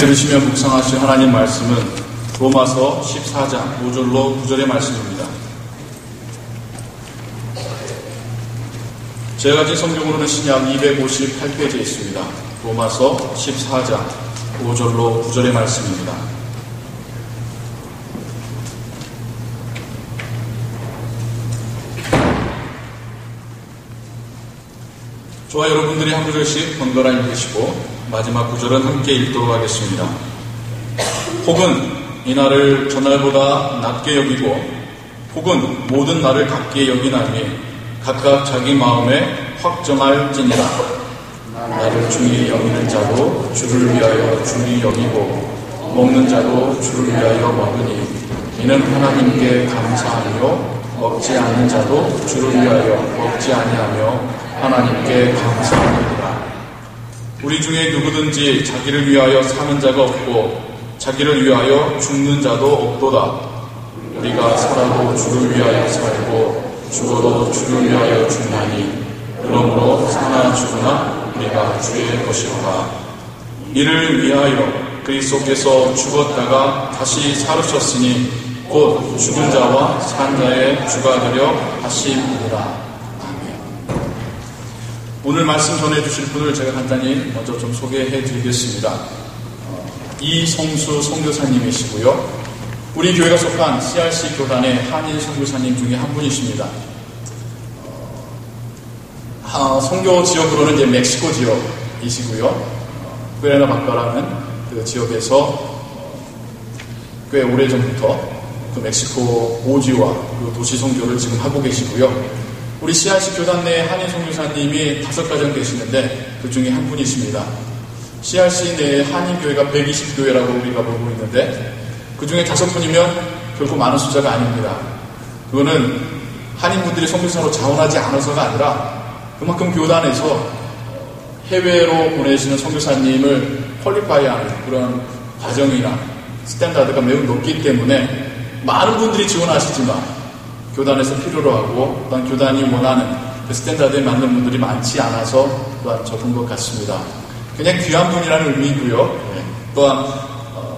들으시며 묵상하신 하나님 말씀은 로마서 14장 5절로 9절의 말씀입니다. 제가 가진 성경으로는 신약 258페이지에 있습니다. 로마서 14장 5절로 9절의 말씀입니다. 저와 여러분들이 한 구절씩 번갈아 읽으시고 마지막 구절은 함께 읽도록 하겠습니다. 혹은 이 날을 전날보다 낮게 여기고 혹은 모든 날을 같게 여기나니 각각 자기 마음에 확정할지니라. 나를 주의 여기는 자도 주를 위하여 주의 여기고 먹는 자도 주를 위하여 먹으니 이는 하나님께 감사하며 먹지 않는 자도 주를 위하여 먹지 아니하며 하나님께 감사합니다. 우리 중에 누구든지 자기를 위하여 사는 자가 없고 자기를 위하여 죽는 자도 없도다. 우리가 살아도 주를 위하여 살고 죽어도 주를 위하여 죽나니 그러므로 사나 죽으나 우리가 주의 것이로다. 이를 위하여 그리스도께서 죽었다가 다시 살으셨으니 곧 죽은 자와 산 자의 주가 되려 다시 부르라. 오늘 말씀 전해주실 분을 제가 간단히 먼저 좀 소개해 드리겠습니다. 이성수 선교사님이시고요. 우리 교회가 속한 CRC 교단의 한인 선교사님 중에 한 분이십니다. 선교 지역으로는 이제 멕시코 지역이시고요. 구에르나바카라는 그 지역에서 꽤 오래전부터 그 멕시코 오지와 그 도시 선교를 지금 하고 계시고요. 우리 CRC 교단 내 한인 선교사님이 5가정 계시는데 그 중에 한 분이십니다. CRC 내에 한인교회가 120교회라고 우리가 보고 있는데 그 중에 5분이면 결코 많은 숫자가 아닙니다. 그거는 한인분들이 선교사로 자원하지 않아서가 아니라 그만큼 교단에서 해외로 보내시는 선교사님을 퀄리파이하는 그런 과정이나 스탠다드가 매우 높기 때문에 많은 분들이 지원하시지만 교단에서 필요로 하고 또한 교단이 원하는 그 스탠다드에 맞는 분들이 많지 않아서 또한 적은 것 같습니다. 그냥 귀한 분이라는 의미이고요. 또한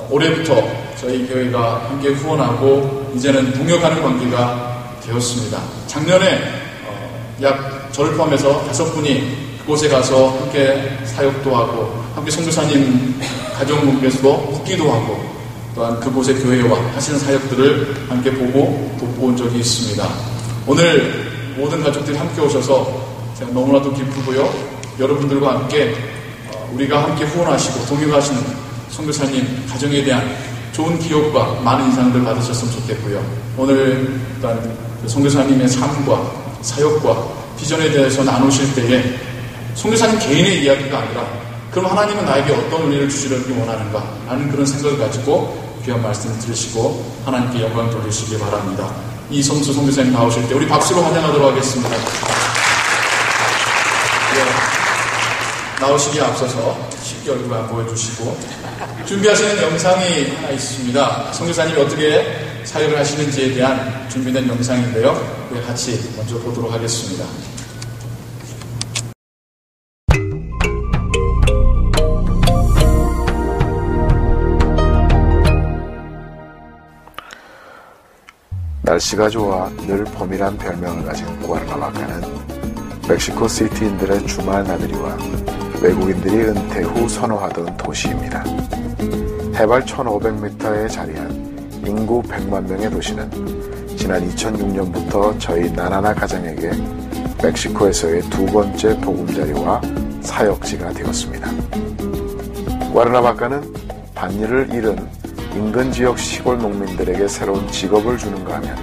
올해부터 저희 교회가 함께 후원하고 이제는 동역하는 관계가 되었습니다. 작년에 약 저를 포함해서 5분이 그곳에 가서 함께 사역도 하고 함께 선교사님 가정분께서도 묻기도 하고 또한 그곳의 교회와 하시는 사역들을 함께 보고 돕고 온 적이 있습니다. 오늘 모든 가족들이 함께 오셔서 제가 너무나도 기쁘고요. 여러분들과 함께 우리가 함께 후원하시고 동역하시는 선교사님 가정에 대한 좋은 기억과 많은 인상들 받으셨으면 좋겠고요. 오늘 또한 선교사님의 삶과 사역과 비전에 대해서 나누실 때에 선교사님 개인의 이야기가 아니라 그럼 하나님은 나에게 어떤 은혜를 주시려고 원하는가 라는 그런 생각을 가지고 귀한 말씀을 들으시고 하나님께 영광 돌리시기 바랍니다. 이성수 선교사님 나오실 때 우리 박수로 환영하도록 하겠습니다. 나오시기에 앞서서 쉽게 얼굴 안 보여주시고 준비하시는 영상이 하나 있습니다. 선교사님이 어떻게 사역을 하시는지에 대한 준비된 영상인데요. 같이 먼저 보도록 하겠습니다. 날씨가 좋아 늘 봄이란 별명을 가진 구아르나바카는 멕시코 시티인들의 주말 나들이와 외국인들이 은퇴 후 선호하던 도시입니다. 해발 1500m에 자리한 인구 100만 명의 도시는 지난 2006년부터 저희 나나나 가정에게 멕시코에서의 2번째 보금자리와 사역지가 되었습니다. 구아르나바카는 밭일을 잃은 인근 지역 시골 농민들에게 새로운 직업을 주는가 하면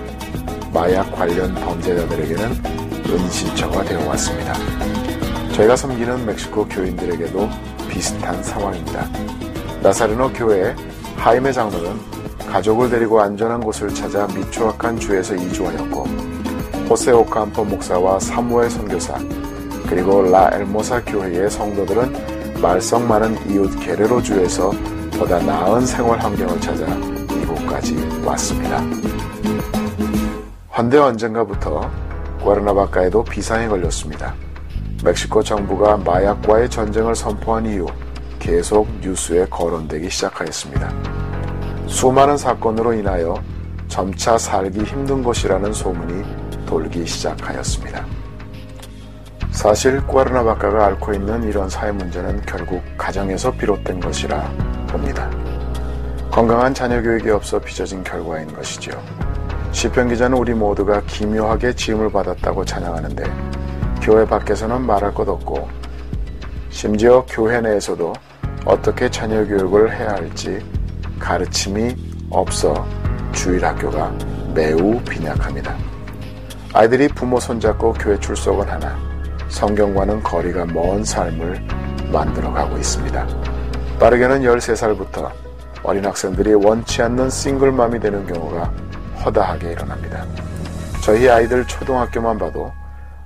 마약 관련 범죄자들에게는 은신처가 되어왔습니다. 저희가 섬기는 멕시코 교인들에게도 비슷한 상황입니다. 나사르노 교회 하이메 장로는 가족을 데리고 안전한 곳을 찾아 미초아칸 주에서 이주하였고 호세 오캄포 목사와 사무엘 선교사 그리고 라 엘모사 교회의 성도들은 말썽 많은 이웃 게레로 주에서 보다 나은 생활 환경을 찾아 이곳까지 왔습니다. 헌데 언젠가부터 구아르나바카에도 비상이 걸렸습니다. 멕시코 정부가 마약과의 전쟁을 선포한 이후 계속 뉴스에 거론되기 시작하였습니다. 수많은 사건으로 인하여 점차 살기 힘든 곳이라는 소문이 돌기 시작하였습니다. 사실 꾸아르나바카가 앓고 있는 이런 사회 문제는 결국 가정에서 비롯된 것이라 봅니다. 건강한 자녀 교육이 없어 빚어진 결과인 것이지요. 시편 기자는 우리 모두가 기묘하게 지음을 받았다고 찬양하는데 교회 밖에서는 말할 것 없고 심지어 교회 내에서도 어떻게 자녀 교육을 해야 할지 가르침이 없어 주일학교가 매우 빈약합니다. 아이들이 부모 손잡고 교회 출석은 하나 성경과는 거리가 먼 삶을 만들어가고 있습니다. 빠르게는 13살부터 어린 학생들이 원치 않는 싱글맘이 되는 경우가 허다하게 일어납니다. 저희 아이들 초등학교만 봐도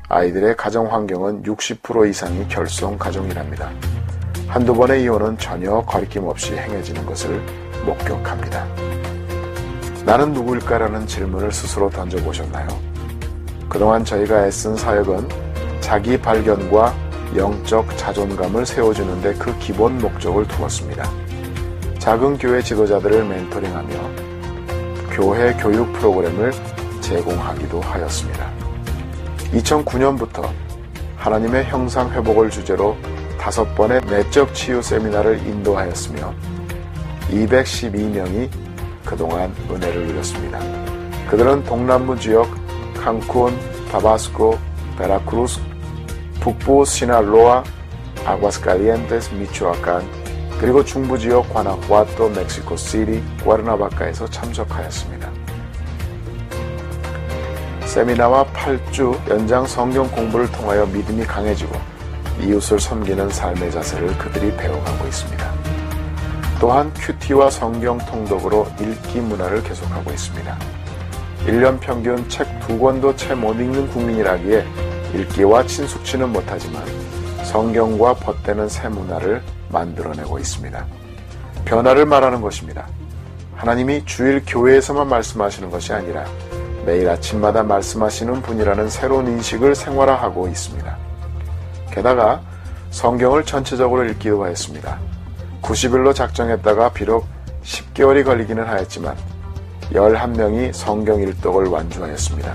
아이들의 가정 환경은 60% 이상이 결손 가정이랍니다. 한두 번의 이혼은 전혀 거리낌 없이 행해지는 것을 목격합니다. 나는 누구일까라는 질문을 스스로 던져보셨나요? 그동안 저희가 애쓴 사역은 자기 발견과 영적 자존감을 세워주는데 그 기본 목적을 두었습니다. 작은 교회 지도자들을 멘토링하며 교회 교육 프로그램을 제공하기도 하였습니다. 2009년부터 하나님의 형상 회복을 주제로 5번의 내적 치유 세미나를 인도하였으며 212명이 그동안 은혜를 누렸습니다. 그들은 동남부 지역 칸쿤, 타바스코, 베라크루스, 북부 시날로아, 아과스칼리엔테스, 미초아칸, 그리고 중부 지역 과나후아토, 멕시코시티, 꾸아르나바카에서 참석하였습니다. 세미나와 8주 연장 성경 공부를 통하여 믿음이 강해지고 이웃을 섬기는 삶의 자세를 그들이 배워가고 있습니다. 또한 큐티와 성경 통독으로 읽기 문화를 계속하고 있습니다. 1년 평균 책 2권도 채 못 읽는 국민이라기에 읽기와 친숙치는 못하지만 성경과 벗대는 새 문화를 만들어내고 있습니다. 변화를 말하는 것입니다. 하나님이 주일 교회에서만 말씀하시는 것이 아니라 매일 아침마다 말씀하시는 분이라는 새로운 인식을 생활화하고 있습니다. 게다가 성경을 전체적으로 읽기도 하였습니다. 90일로 작정했다가 비록 10개월이 걸리기는 하였지만 11명이 성경 일독을 완주하였습니다.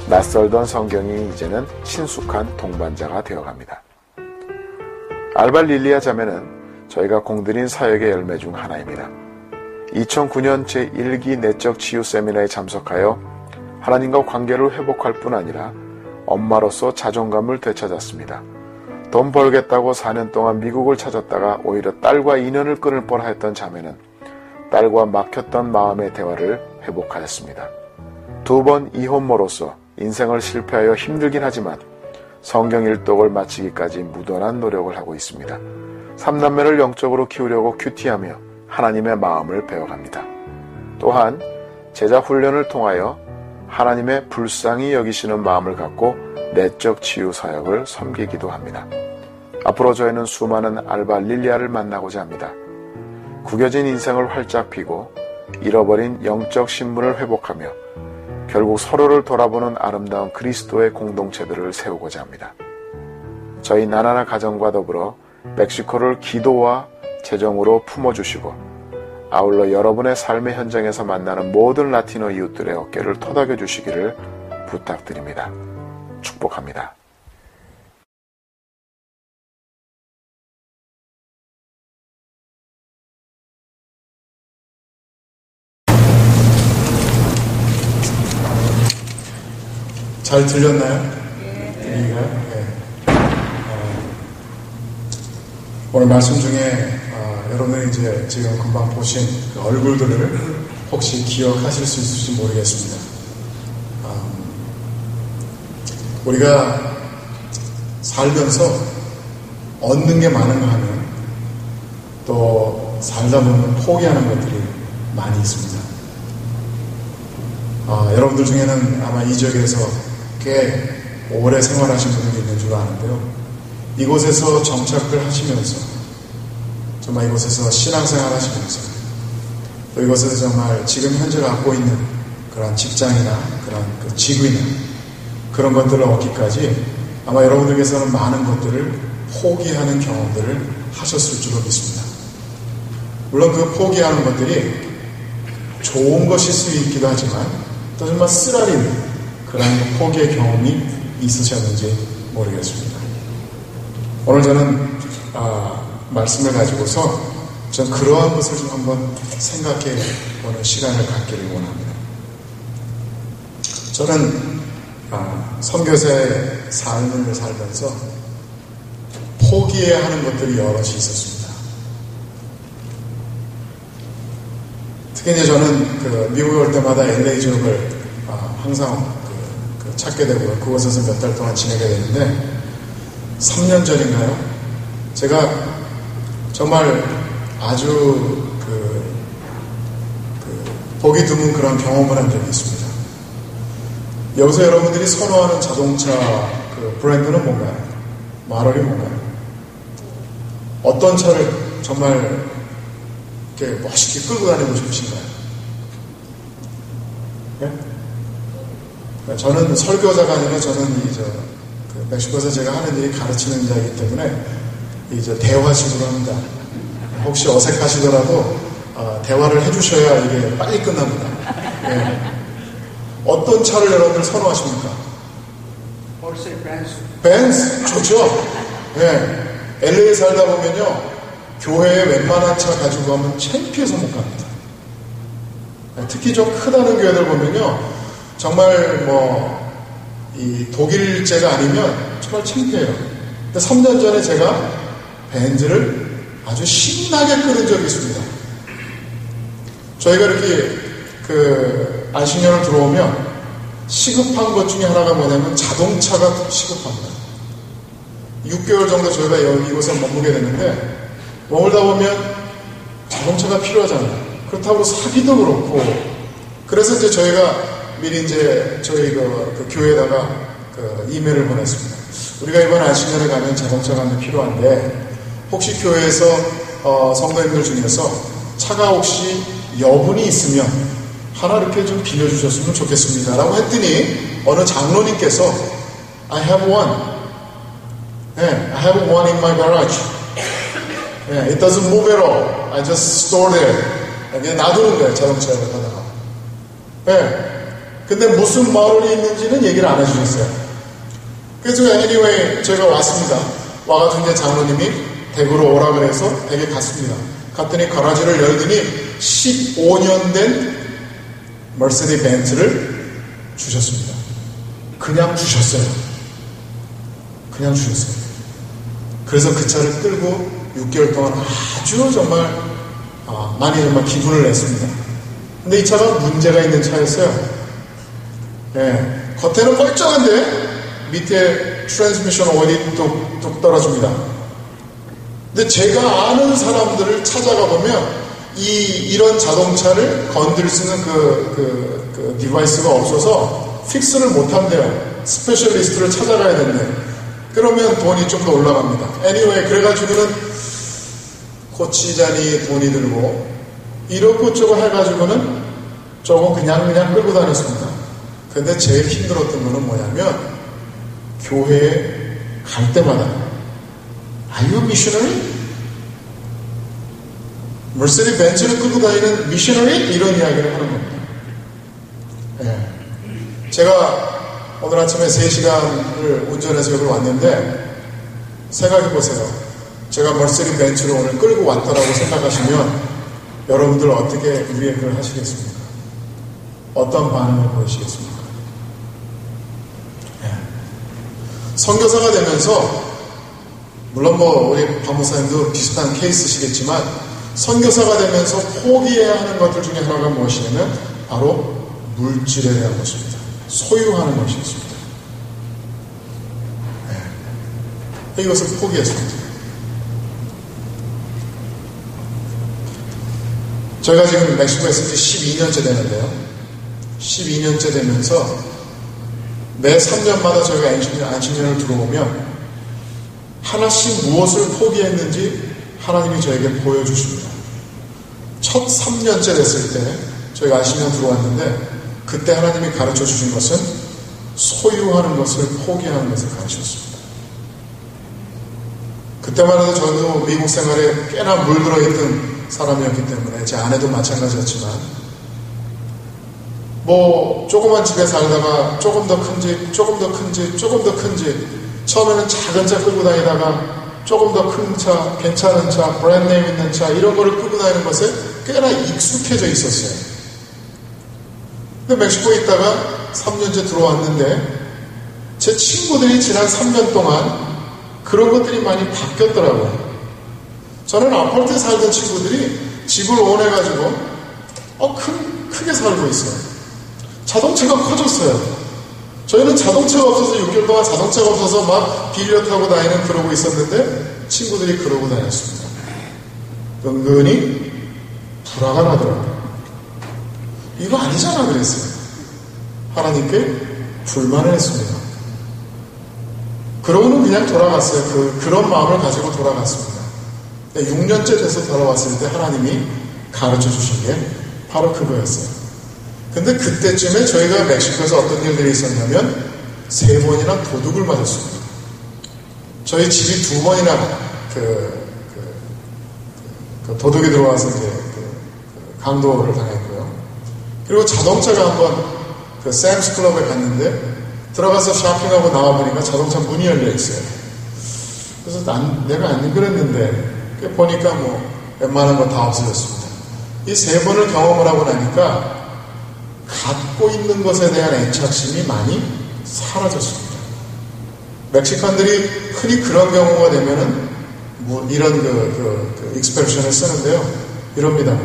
낯설던 성경이 이제는 친숙한 동반자가 되어갑니다. 알바 릴리아 자매는 저희가 공들인 사역의 열매 중 하나입니다. 2009년 제1기 내적 치유 세미나에 참석하여 하나님과 관계를 회복할 뿐 아니라 엄마로서 자존감을 되찾았습니다. 돈 벌겠다고 4년 동안 미국을 찾았다가 오히려 딸과 인연을 끊을 뻔하였던 자매는 딸과 막혔던 마음의 대화를 회복하였습니다. 2번 이혼모로서 인생을 실패하여 힘들긴 하지만 성경 일독을 마치기까지 무던한 노력을 하고 있습니다. 3남매를 영적으로 키우려고 큐티하며 하나님의 마음을 배워갑니다. 또한 제자 훈련을 통하여 하나님의 불쌍히 여기시는 마음을 갖고 내적 치유 사역을 섬기기도 합니다. 앞으로 저희는 수많은 알바 릴리아를 만나고자 합니다. 구겨진 인생을 활짝 피고 잃어버린 영적 신분을 회복하며 결국 서로를 돌아보는 아름다운 그리스도의 공동체들을 세우고자 합니다. 저희 나나나 가정과 더불어 멕시코를 기도와 재정으로 품어주시고 아울러 여러분의 삶의 현장에서 만나는 모든 라티노 이웃들의 어깨를 토닥여 주시기를 부탁드립니다. 축복합니다. 잘 들렸나요? 네. 오늘 말씀 중에 여러분들이 이제 지금 금방 보신 그 얼굴들을 혹시 기억하실 수 있을지 모르겠습니다. 우리가 살면서 얻는 게 많은가 하면 또 살다 보면 포기하는 것들이 많이 있습니다. 여러분들 중에는 아마 이 지역에서 꽤 오래 생활하신 분들이 있는 줄 아는데요. 이곳에서 정착을 하시면서 정말 이곳에서 신앙생활 하시면서 또 이곳에서 정말 지금 현재 갖고 있는 그런 직장이나 그런 그 직위나 그런 것들을 얻기까지 아마 여러분들께서는 많은 것들을 포기하는 경험들을 하셨을 줄로 믿습니다. 물론 그 포기하는 것들이 좋은 것일 수 있기도 하지만 또 정말 쓰라린 그런 포기의 경험이 있으셨는지 모르겠습니다. 오늘 저는 말씀을 가지고서 전 그러한 것을 좀 한번 생각해 보는 시간을 갖기를 원합니다. 저는 선교사의 삶을 살면서 포기해야 하는 것들이 여럿이 있었습니다. 특히 이제 저는 그 미국에 올 때마다 LA 지역을 항상 찾게 되고요. 그곳에서 몇 달 동안 지내게 되는데 3년 전인가요? 제가 정말 아주 보기 드문 그런 경험을 한 적이 있습니다. 여기서 여러분들이 선호하는 자동차 그 브랜드는 뭔가요? 모델이 뭔가요? 어떤 차를 정말 이렇게 멋있게 끌고 다니고 싶으신가요? 네? 저는 설교자가 아니라 저는 멕시코에서 제가 하는 일이 가르치는 자이기 때문에 이제 대화식으로 합니다. 혹시 어색하시더라도 대화를 해주셔야 이게 빨리 끝납니다. 네. 어떤 차를 여러분들 선호하십니까? 벤츠 좋죠. 네. LA에 살다 보면요, 교회에 웬만한 차 가지고 가면 창피해서 못 갑니다. 네. 특히 좀 크다는 교회들 보면요, 정말 이 독일제가 아니면 정말 창피해요. 근데 3년 전에 제가 벤츠를 아주 신나게 끌은 적이 있습니다. 저희가 이렇게 안식년을 들어오면 시급한 것 중에 하나가 뭐냐면 자동차가 시급합니다. 6개월 정도 저희가 이곳에 머물게 됐는데 머물다 보면 자동차가 필요하잖아요. 그렇다고 사기도 그렇고, 그래서 이제 저희가 미리 이제 저희 그 교회에다가 이메일을 보냈습니다. 우리가 이번 안식년에 가면 자동차가 한 대 필요한데 혹시 교회에서 성도님들 중에서 차가 혹시 여분이 있으면 하나 이렇게 좀 빌려주셨으면 좋겠습니다 라고 했더니 어느 장로님께서 I have one. I have one in my garage. It doesn't move at all. I just store there. 그냥 놔두는 거예요, 자동차를 가다가. 근데 무슨 마을이 있는지는 얘기를 안 해주셨어요. 그래서 anyway 저희가 왔습니다. 와가지고 이제 장로님이 댁으로 오라 그래서 댁에 갔습니다. 갔더니 가라지를 열더니 15년 된 머세디 벤츠를 주셨습니다. 그냥 주셨어요. 그래서 그 차를 끌고 6개월 동안 아주 정말 많이 정말 기분을 냈습니다. 근데 이 차가 문제가 있는 차였어요. 겉에는 멀쩡한데 밑에 트랜스미션 오일이 뚝뚝 떨어집니다. 근데 제가 아는 사람들을 찾아가 보면 이런 자동차를 건들 수 있는 그 디바이스가 없어서 픽스를 못한대요. 스페셜리스트를 찾아가야 된대. 그러면 돈이 좀 더 올라갑니다. anyway, 그래가지고는 고치자니 돈이 들고 이렇고 저거 해가지고는 저거 그냥 끌고 다녔습니다. 근데 제일 힘들었던 거는 뭐냐면 교회에 갈 때마다 Are you missionary? 머세디 벤츠를 끌고 다니는 미셔너리? 이런 이야기를 하는 겁니다. 제가 오늘 아침에 3시간을 운전해서 여기 왔는데 생각해 보세요. 제가 머세디 벤츠를 오늘 끌고 왔다라고 생각하시면 여러분들 어떻게 리액을 하시겠습니까? 어떤 반응을 보이시겠습니까? 선교사가 되면서 물론 우리 박목사님도 비슷한 케이스시겠지만 선교사가 되면서 포기해야 하는 것들 중에 하나가 무엇이냐면 바로 물질에 대한 것입니다. 소유하는 것이 있습니다. 이것을 포기했습니다. 저희가 지금 멕시코에 있은 지 12년째 되는데요. 12년째 되면서 매 3년마다 저희가 안식년을 들어오면 하나씩 무엇을 포기했는지 하나님이 저에게 보여주십니다. 첫 3년째 됐을 때 저희가 안식년 들어왔는데 그때 하나님이 가르쳐 주신 것은 소유하는 것을 포기하는 것을 가르쳤습니다. 그때만 해도 저도 미국 생활에 꽤나 물들어 있던 사람이었기 때문에 제 아내도 마찬가지였지만 뭐 조그만 집에 살다가 조금 더 큰 집, 조금 더 큰 집, 조금 더 큰 집, 처음에는 작은 차 끌고 다니다가 조금 더 큰 차, 괜찮은 차, 브랜드네임 있는 차 이런 거를 끌고 다니는 것에 꽤나 익숙해져 있었어요. 근데 멕시코에 있다가 3년째 들어왔는데 제 친구들이 지난 3년 동안 그런 것들이 많이 바뀌었더라고요. 저는 아파트에 살던 친구들이 집을 오해가지고 크게 살고 있어요. 자동차가 커졌어요. 저희는 자동차가 없어서 6개월 동안 자동차가 없어서 막 빌려 타고 다니는 그러고 있었는데 친구들이 그러고 다녔습니다. 은근히 불화가 나더라고요. 이거 아니잖아 그랬어요. 하나님께 불만을 했습니다. 그러고는 그냥 돌아갔어요. 그런 마음을 가지고 돌아갔습니다. 6년째 돼서 돌아왔을 때 하나님이 가르쳐 주신 게 바로 그거였어요. 근데 그때쯤에 저희가 멕시코에서 어떤 일들이 있었냐면 3번이나 도둑을 맞았습니다. 저희 집이 2번이나 도둑이 들어와서 이제 강도를 당했고요. 그리고 자동차가 한번 샘스 클럽에 갔는데 들어가서 쇼핑하고 나와보니까 자동차 문이 열려 있어요. 그래서 내가 안 그랬는데 보니까 뭐 웬만한 거 다 없어졌습니다. 이 3번을 경험을 하고 나니까 갖고 있는 것에 대한 애착심이 많이 사라졌습니다. 멕시칸들이 흔히 그런 경우가 되면은 뭐 이런 익스프레션을 쓰는데요. 이럽니다.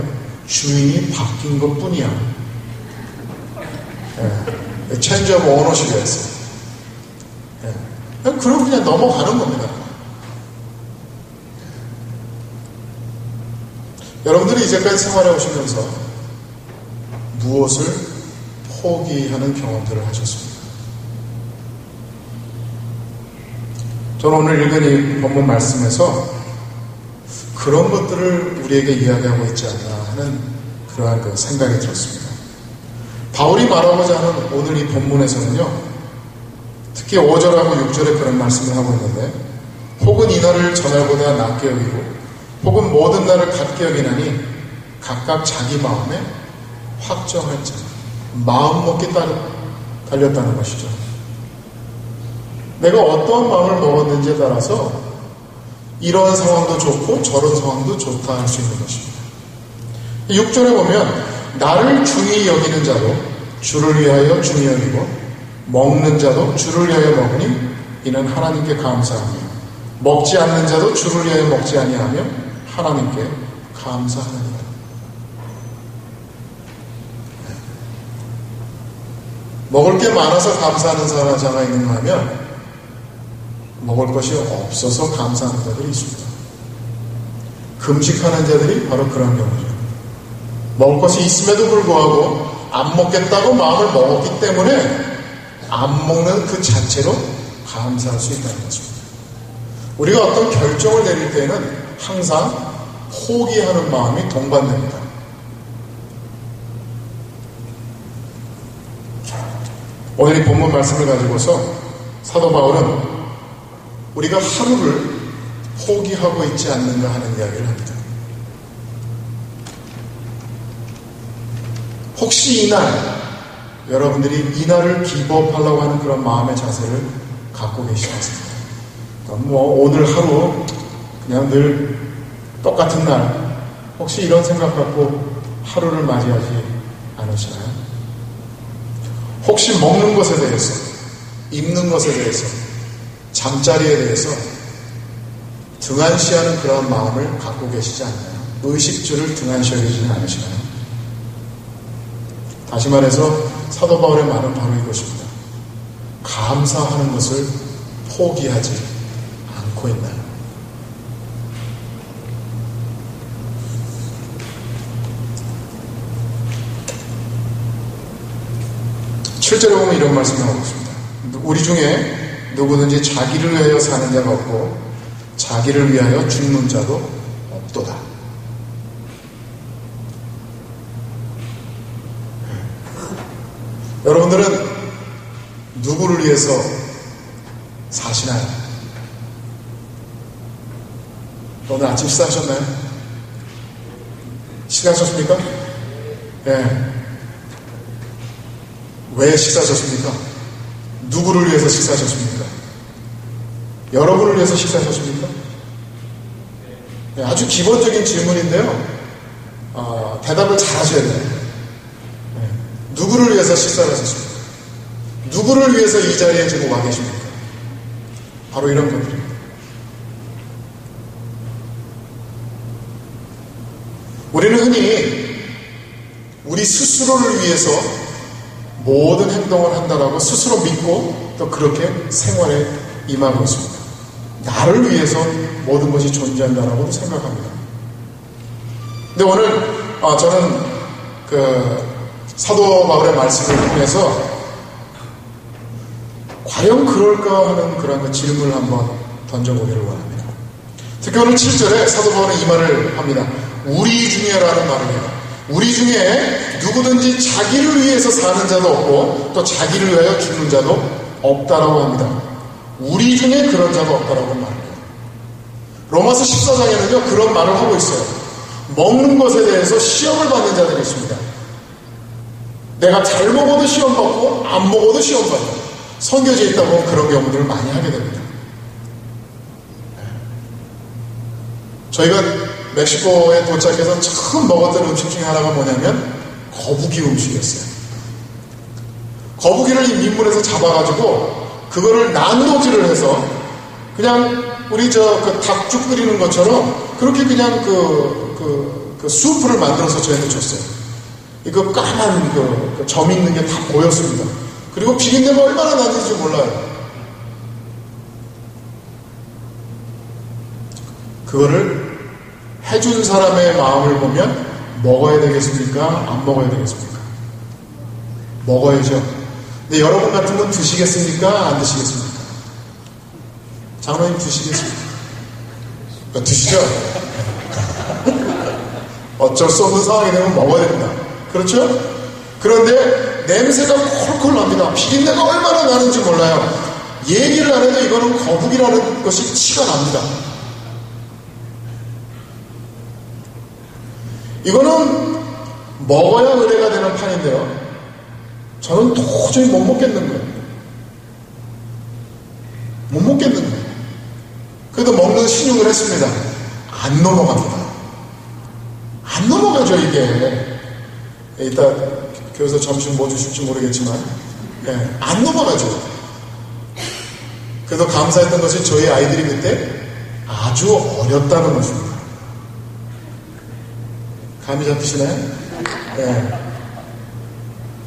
주인이 바뀐 것 뿐이야. 체인지 오브 오너십이었어요. 그럼 그냥 넘어가는 겁니다. 여러분들이 이제까지 생활해 오시면서 무엇을 포기하는 경험들을 하셨습니까? 저는 오늘 읽은 이 본문 말씀에서 그런 것들을 우리에게 이야기하고 있지 않나 하는 그러한 생각이 들었습니다. 바울이 말하고자 하는 오늘 이 본문에서는요, 특히 5절하고 6절에 그런 말씀을 하고 있는데, 혹은 이날을 전날보다 낫게 여기고, 혹은 모든 날을 같게 여기나니, 각각 자기 마음에 확정할 자, 마음 먹기 달렸다는 것이죠. 내가 어떠한 마음을 먹었는지에 따라서 이러한 상황도 좋고 저런 상황도 좋다 할 수 있는 것입니다. 6절에 보면 나를 중히 여기는 자도 주를 위하여 중히 여기고 먹는 자도 주를 위하여 먹으니 이는 하나님께 감사하며 먹지 않는 자도 주를 위하여 먹지 아니하며 하나님께 감사하느니라. 먹을 게 많아서 감사하는 자가 있는가 하면 먹을 것이 없어서 감사하는 자들이 있습니다. 금식하는 자들이 바로 그런 경우죠. 먹을 것이 있음에도 불구하고 안 먹겠다고 마음을 먹었기 때문에 안 먹는 그 자체로 감사할 수 있다는 것입니다. 우리가 어떤 결정을 내릴 때에는 항상 포기하는 마음이 동반됩니다. 오늘 이 본문 말씀을 가지고서 사도 바울은 우리가 하루를 포기하고 있지 않는가 하는 이야기를 합니다. 혹시 이날 여러분들이 이날을 기법하려고 하는 그런 마음의 자세를 갖고 계시지 않습니까? 뭐 오늘 하루 그냥 늘 똑같은 날 혹시 이런 생각 갖고 하루를 맞이하지 않으시나요? 혹시 먹는 것에 대해서, 입는 것에 대해서, 잠자리에 대해서 등한시하는 그런 마음을 갖고 계시지 않나요? 의식주를 등한시하지는 않으시나요? 다시 말해서 사도 바울의 말은 바로 이것입니다. 감사하는 것을 포기하지 않고 있나요? 7절에 보면 이런 말씀을 하고 있습니다. 우리 중에 누구든지 자기를 위하여 사는 자가 없고 자기를 위하여 죽는 자도 없도다. 여러분들은 누구를 위해서 사시나요? 오늘 아침 식사하셨나요? 식사하셨습니까? 네. 왜 식사하셨습니까? 누구를 위해서 식사하셨습니까? 여러분을 위해서 식사하셨습니까? 네, 아주 기본적인 질문인데요. 대답을 잘 하셔야 돼요. 네. 누구를 위해서 식사를 하셨습니까? 누구를 위해서 이 자리에 지금 와 계십니까? 바로 이런 것들입니다. 우리는 흔히 우리 스스로를 위해서 모든 행동을 한다라고 스스로 믿고 또 그렇게 생활에 임하고 있습니다. 나를 위해서 모든 것이 존재한다라고도 생각합니다. 근데 오늘 저는 그 사도 바울의 말씀을 통해서 과연 그럴까 하는 그런 그 질문을 한번 던져보기를 원합니다. 특히 오늘 7절에 사도 바울은 이 말을 합니다. 우리 중에라는 말을 해요. 우리 중에 누구든지 자기를 위해서 사는 자도 없고 또 자기를 위하여 죽는 자도 없다라고 합니다. 우리 중에 그런 자가 없다라고 말을 해요. 로마서 14장에는요 그런 말을 하고 있어요. 먹는 것에 대해서 시험을 받는 자들이 있습니다. 내가 잘 먹어도 시험 받고 안 먹어도 시험 받고 선교지에 있다 보면 그런 경우들을 많이 하게 됩니다. 저희가 멕시코에 도착해서 처음 먹었던 음식 중에 하나가 뭐냐면 거북이 음식이었어요. 거북이를 이 민물에서 잡아가지고 그거를 난도질을 해서 그냥 우리 그 닭죽 끓이는 것처럼 그렇게 그냥 그 수프를 만들어서 저희한테 줬어요. 이거 까만 그 점 있는 게 다 보였습니다. 그리고 비린내가 얼마나 나는지 몰라요. 그거를 해준 사람의 마음을 보면 먹어야 되겠습니까? 안 먹어야 되겠습니까? 먹어야죠. 근데 여러분 같으면 드시겠습니까? 안 드시겠습니까? 장로님 드시겠습니까? 드시죠? 어쩔 수 없는 상황이 되면 먹어야 됩니다. 그렇죠? 그런데 냄새가 콜콜 납니다. 비린내가 얼마나 나는지 몰라요. 얘기를 안 해도 이거는 거북이라는 것이 티가 납니다. 이거는 먹어야 은혜가 되는 판인데요. 저는 도저히 못 먹겠는 거예요. 못 먹겠는 거예요. 그래도 먹는 신용을 했습니다. 안 넘어갑니다. 안 넘어가죠, 이게. 이따 교회에서 점심 뭐 주실지 모르겠지만, 안 넘어가죠. 그래도 감사했던 것이 저희 아이들이 그때 아주 어렸다는 것입니다. 감이 잡히시나요? 네.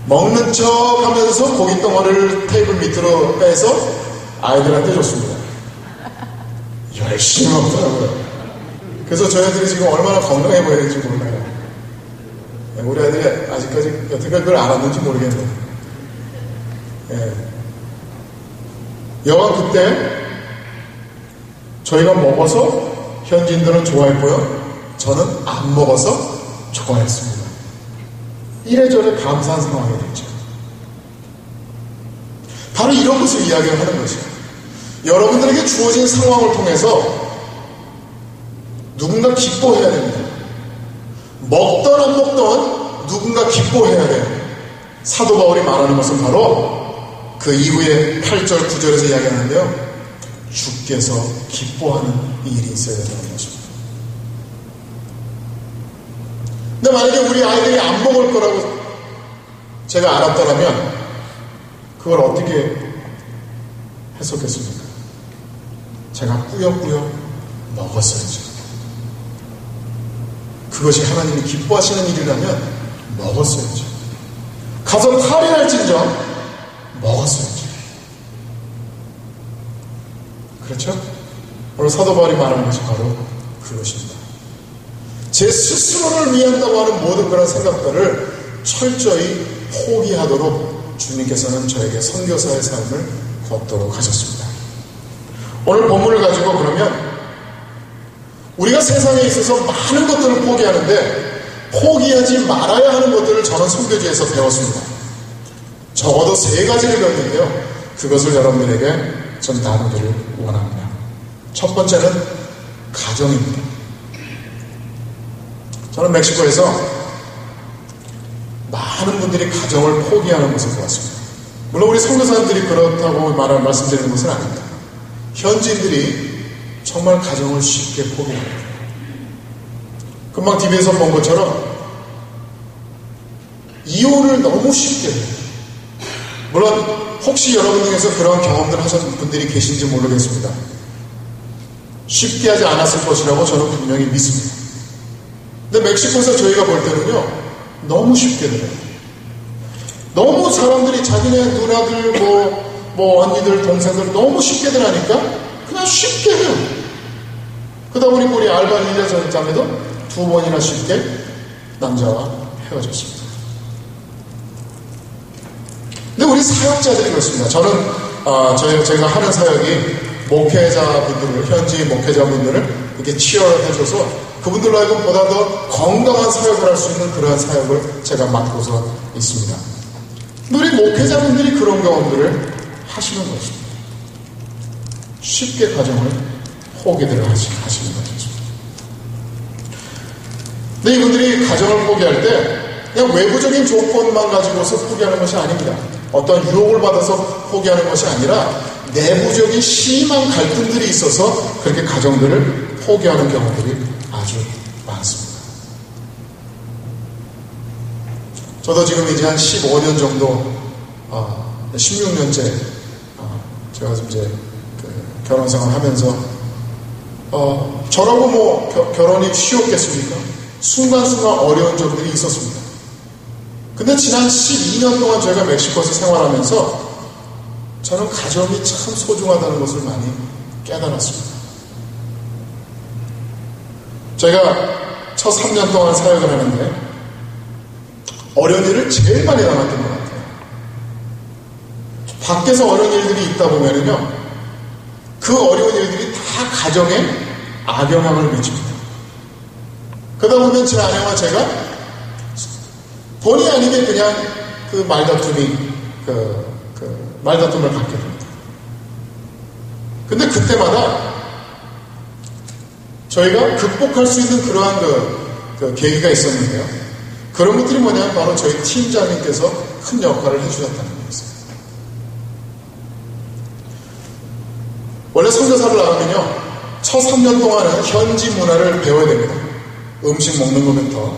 먹는 척 하면서 고기 덩어리를 테이블 밑으로 빼서 아이들한테 줬습니다. 열심히 먹더라고요. 그래서 저희 아이들이 지금 얼마나 건강해 보이는지 몰라요. 네, 우리 아이들이 아직까지 여태까지 그걸 알았는지 모르겠는데. 네. 여간 그때 저희가 먹어서 현지인들은 좋아했고요. 저는 안 먹어서 좋아했습니다. 이래저래 감사한 상황이 됐죠. 바로 이런 것을 이야기를 하는 것이에요. 여러분들에게 주어진 상황을 통해서 누군가 기뻐해야 됩니다. 먹던 안 먹던 누군가 기뻐해야 돼요. 사도 바울이 말하는 것은 바로 그 이후에 8절 9절에서 이야기하는데요. 주께서 기뻐하는 일이 있어야 된다는 것입니다. 근데 만약에 우리 아이들이 안 먹을 거라고 제가 알았더라면 그걸 어떻게 했었겠습니까? 제가 꾸역꾸역 먹었어야죠. 그것이 하나님이 기뻐하시는 일이라면 먹었어야죠. 가서 탈이할진정 먹었어야죠. 그렇죠? 오늘 사도 바울이 말하는 것이 바로 그것입니다. 제 스스로를 위한다고 하는 모든 그런 생각들을 철저히 포기하도록 주님께서는 저에게 선교사의 삶을 걷도록 하셨습니다. 오늘 본문을 가지고 그러면 우리가 세상에 있어서 많은 것들을 포기하는데 포기하지 말아야 하는 것들을 저는 선교지에서 배웠습니다. 적어도 3가지를 배웠는데요. 그것을 여러분들에게 전 나누기를 원합니다. 첫 번째는 가정입니다. 저는 멕시코에서 많은 분들이 가정을 포기하는 것을 보았습니다. 물론 우리 선교사님들이 그렇다고 말씀드리는 것은 아닙니다. 현지인들이 정말 가정을 쉽게 포기합니다. 금방 TV에서 본 것처럼 이혼을 너무 쉽게 해요. 물론 혹시 여러분 중에서 그런 경험들 하신 분들이 계신지 모르겠습니다. 쉽게 하지 않았을 것이라고 저는 분명히 믿습니다. 근데 멕시코에서 저희가 볼 때는요, 너무 쉽게 돼요. 너무 사람들이 자기네 누나들, 뭐 언니들, 동생들 너무 쉽게들 하니까 그냥 쉽게 해요. 그러다 보니 우리 알바 리더 자매도 2번이나 쉽게 남자와 헤어졌습니다. 근데 우리 사역자들이 그렇습니다. 저는 제가 하는 사역이 목회자분들을, 현지 목회자분들을 이렇게 치열을 해줘서 그분들로 하여금 보다 더 건강한 사역을 할 수 있는 그러한 사역을 제가 맡고서 있습니다. 우리 목회자분들이 그런 경험들을 하시는 것입니다. 쉽게 가정을 포기들을 하시는 것이죠. 근데 이분들이 가정을 포기할 때 그냥 외부적인 조건만 가지고서 포기하는 것이 아닙니다. 어떤 유혹을 받아서 포기하는 것이 아니라 내부적인 심한 갈등들이 있어서 그렇게 가정들을 포기하는 경우들이 아주 많습니다. 저도 지금 이제 한 15년 정도, 16년째, 제가 이제 결혼 생활 하면서, 저라고 결혼이 쉬웠겠습니까? 순간순간 어려운 점들이 있었습니다. 근데 지난 12년 동안 저희가 멕시코에서 생활하면서 저는 가정이 참 소중하다는 것을 많이 깨달았습니다. 제가 첫 3년 동안 사역을 하는데 어려운 일을 제일 많이 당했던 것 같아요. 밖에서 어려운 일들이 있다 보면은요, 그 어려운 일들이 다 가정에 악영향을 미칩니다. 그러다 보면 제 아내와 제가 본의 아니게 그냥 그 말다툼을 갖게 됩니다. 근데 그때마다 저희가 극복할 수 있는 그러한 그 계기가 있었는데요. 그런 것들이 뭐냐면 바로 저희 팀장님께서 큰 역할을 해주셨다는 거였어요. 원래 선교사를 나가면요, 첫 3년 동안은 현지 문화를 배워야 됩니다. 음식 먹는 거부터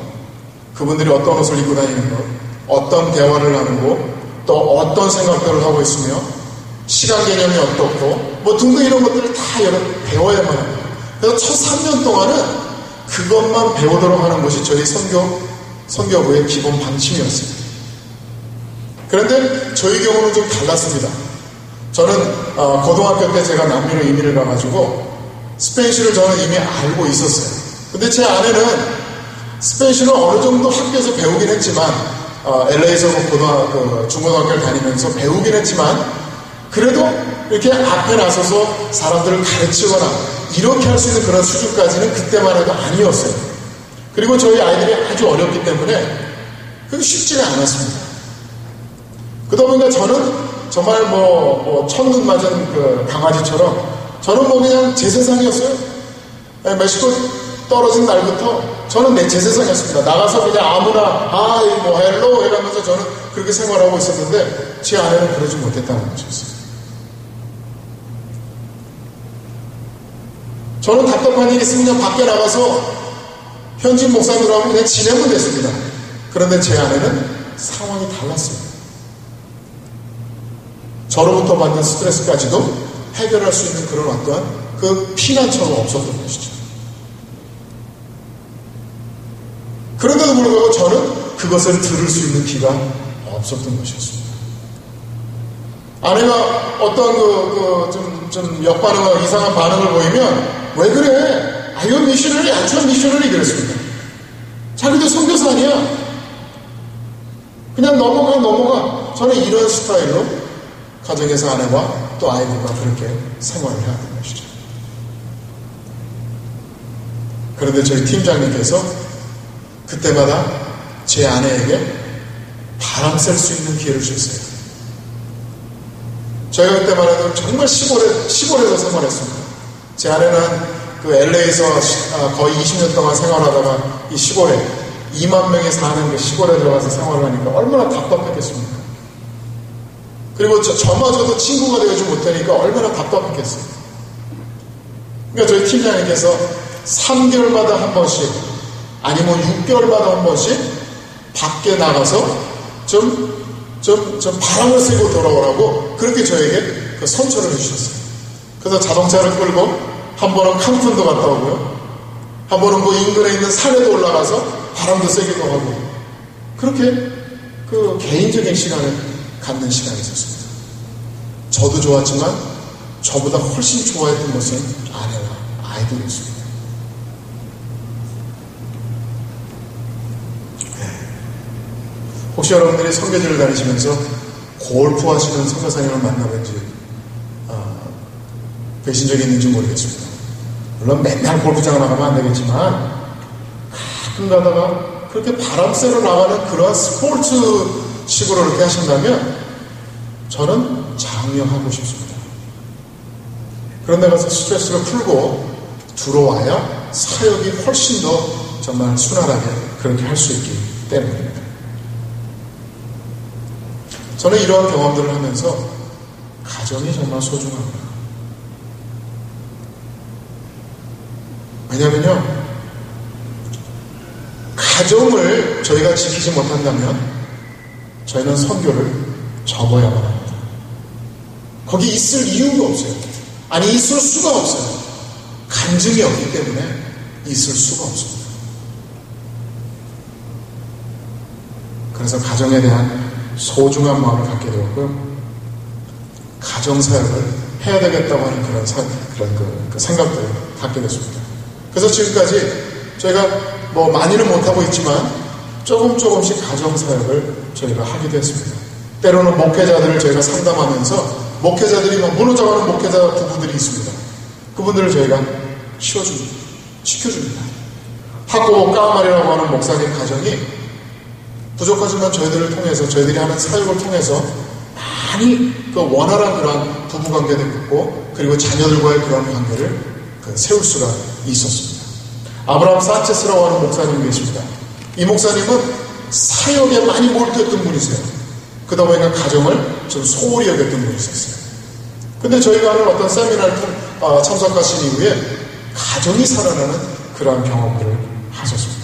그분들이 어떤 옷을 입고 다니는 것, 어떤 대화를 나누고 또 어떤 생각들을 하고 있으며 시간 개념이 어떻고 뭐 등등 이런 것들을 다 배워야만 합니다. 그래서 첫 3년 동안은 그것만 배우도록 하는 것이 저희 선교부의 기본 방침이었습니다. 그런데 저희 경우는 좀 달랐습니다. 저는 고등학교 때 제가 남미로 이민을 가가지고 스페인시를 저는 이미 알고 있었어요. 근데 제 아내는 스페인시를 어느 정도 학교에서 배우긴 했지만 LA에서 중고등학교를 다니면서 배우긴 했지만 그래도 이렇게 앞에 나서서 사람들을 가르치거나 이렇게 할 수 있는 그런 수준까지는 그때만 해도 아니었어요. 그리고 저희 아이들이 아주 어렸기 때문에 그게 쉽지가 않았습니다. 그러다 보니까 저는 정말 첫눈 맞은 그 강아지처럼 저는 그냥 제 세상이었어요. 멕시코 떨어진 날부터 저는 제 세상이었습니다. 나가서 그냥 아무나 헬로 해가면서 저는 그렇게 생활하고 있었는데 제 아내는 그러지 못했다는 것이었어요. 저는 답답한 일이 있으면 그냥 밖에 나가서 현지 목사님들하고 그냥 지내면 됐습니다. 그런데 제 아내는 상황이 달랐어요. 저로부터 받는 스트레스까지도 해결할 수 있는 그런 어떠한 그 피난처가 없었던 것이죠. 그런데도 불구하고 저는 그것을 들을 수 있는 귀가 없었던 것이었습니다. 아내가 어떤 좀 역반응과 이상한 반응을 보이면 왜 그래? 이거 미셔너리 안처럼 미셔너리 그랬습니다. 자기도 선교사 아니야. 그냥 넘어가. 저는 이런 스타일로 가정에서 아내와 또 아이들과 그렇게 생활을 해야 하는 것이죠. 그런데 저희 팀장님께서 그때마다 제 아내에게 바람 쐴 수 있는 기회를 주셨어요. 저희가 그때만 해도 정말 시골에서 생활했습니다. 제 아내는 그 LA에서 거의 20년 동안 생활하다가 이 시골에 2만 명이 사는 그 시골에 들어가서 생활을 하니까 얼마나 답답했겠습니까? 그리고 저마저도 친구가 되지 못하니까 얼마나 답답했겠어요. 그러니까 저희 팀장님께서 3개월마다 한 번씩 아니면 6개월마다 한 번씩 밖에 나가서 좀 바람을 쐬고 돌아오라고 그렇게 저에게 그 선처를 해주셨어요. 그래서 자동차를 끌고 한 번은 칸쿤도 갔다 오고요. 한 번은 뭐 인근에 있는 산에도 올라가서 바람도 쐬기도 하고 그렇게 그 개인적인 시간을 갖는 시간이 있었습니다. 저도 좋았지만 저보다 훨씬 좋아했던 것은 아내와 아이들이었습니다. 혹시 여러분들이 선교지를 다니시면서 골프 하시는 선교사님을 만나본지 뵈신 적이 있는지 모르겠습니다. 물론 맨날 골프장에 나가면 안 되겠지만 가끔 가다가 그렇게 바람 쐬러 나가는 그런 스포츠식으로 이렇게 하신다면 저는 장려하고 싶습니다. 그런데 가서 스트레스를 풀고 들어와야 사역이 훨씬 더 정말 순활하게 그렇게 할 수 있기 때문입니다. 저는 이러한 경험들을 하면서 가정이 정말 소중합니다. 왜냐면요, 가정을 저희가 지키지 못한다면 저희는 선교를 접어야만 합니다. 거기 있을 이유가 없어요. 아니, 있을 수가 없어요. 간증이 없기 때문에 있을 수가 없습니다. 그래서 가정에 대한 소중한 마음을 갖게 되었고요. 가정사역을 해야 되겠다고 하는 그런 생각들을 갖게 됐습니다. 그래서 지금까지 저희가 뭐 많이는 못하고 있지만 조금씩 가정사역을 저희가 하게 됐습니다. 때로는 목회자들을 저희가 상담하면서 목회자들이 막 무너져가는 목회자 부부들이 있습니다. 그분들을 저희가 쉬어줍니다. 지켜줍니다. 하고 까마리라고 하는 목사님 가정이 부족하지만 저희들을 통해서 저희들이 하는 사역을 통해서 많이 그 원활한 그런 부부관계도 있고 그리고 자녀들과의 그런 관계를 세울 수가 있었습니다. 아브라함 산체스라고 하는 목사님이 계십니다. 이 목사님은 사역에 많이 몰두했던 분이세요. 그러다 보니까 가정을 좀 소홀히 여겼던 분이 있었어요. 근데 저희가 하는 어떤 세미나를 참석하신 이후에 가정이 살아나는 그러한 경험들을 하셨습니다.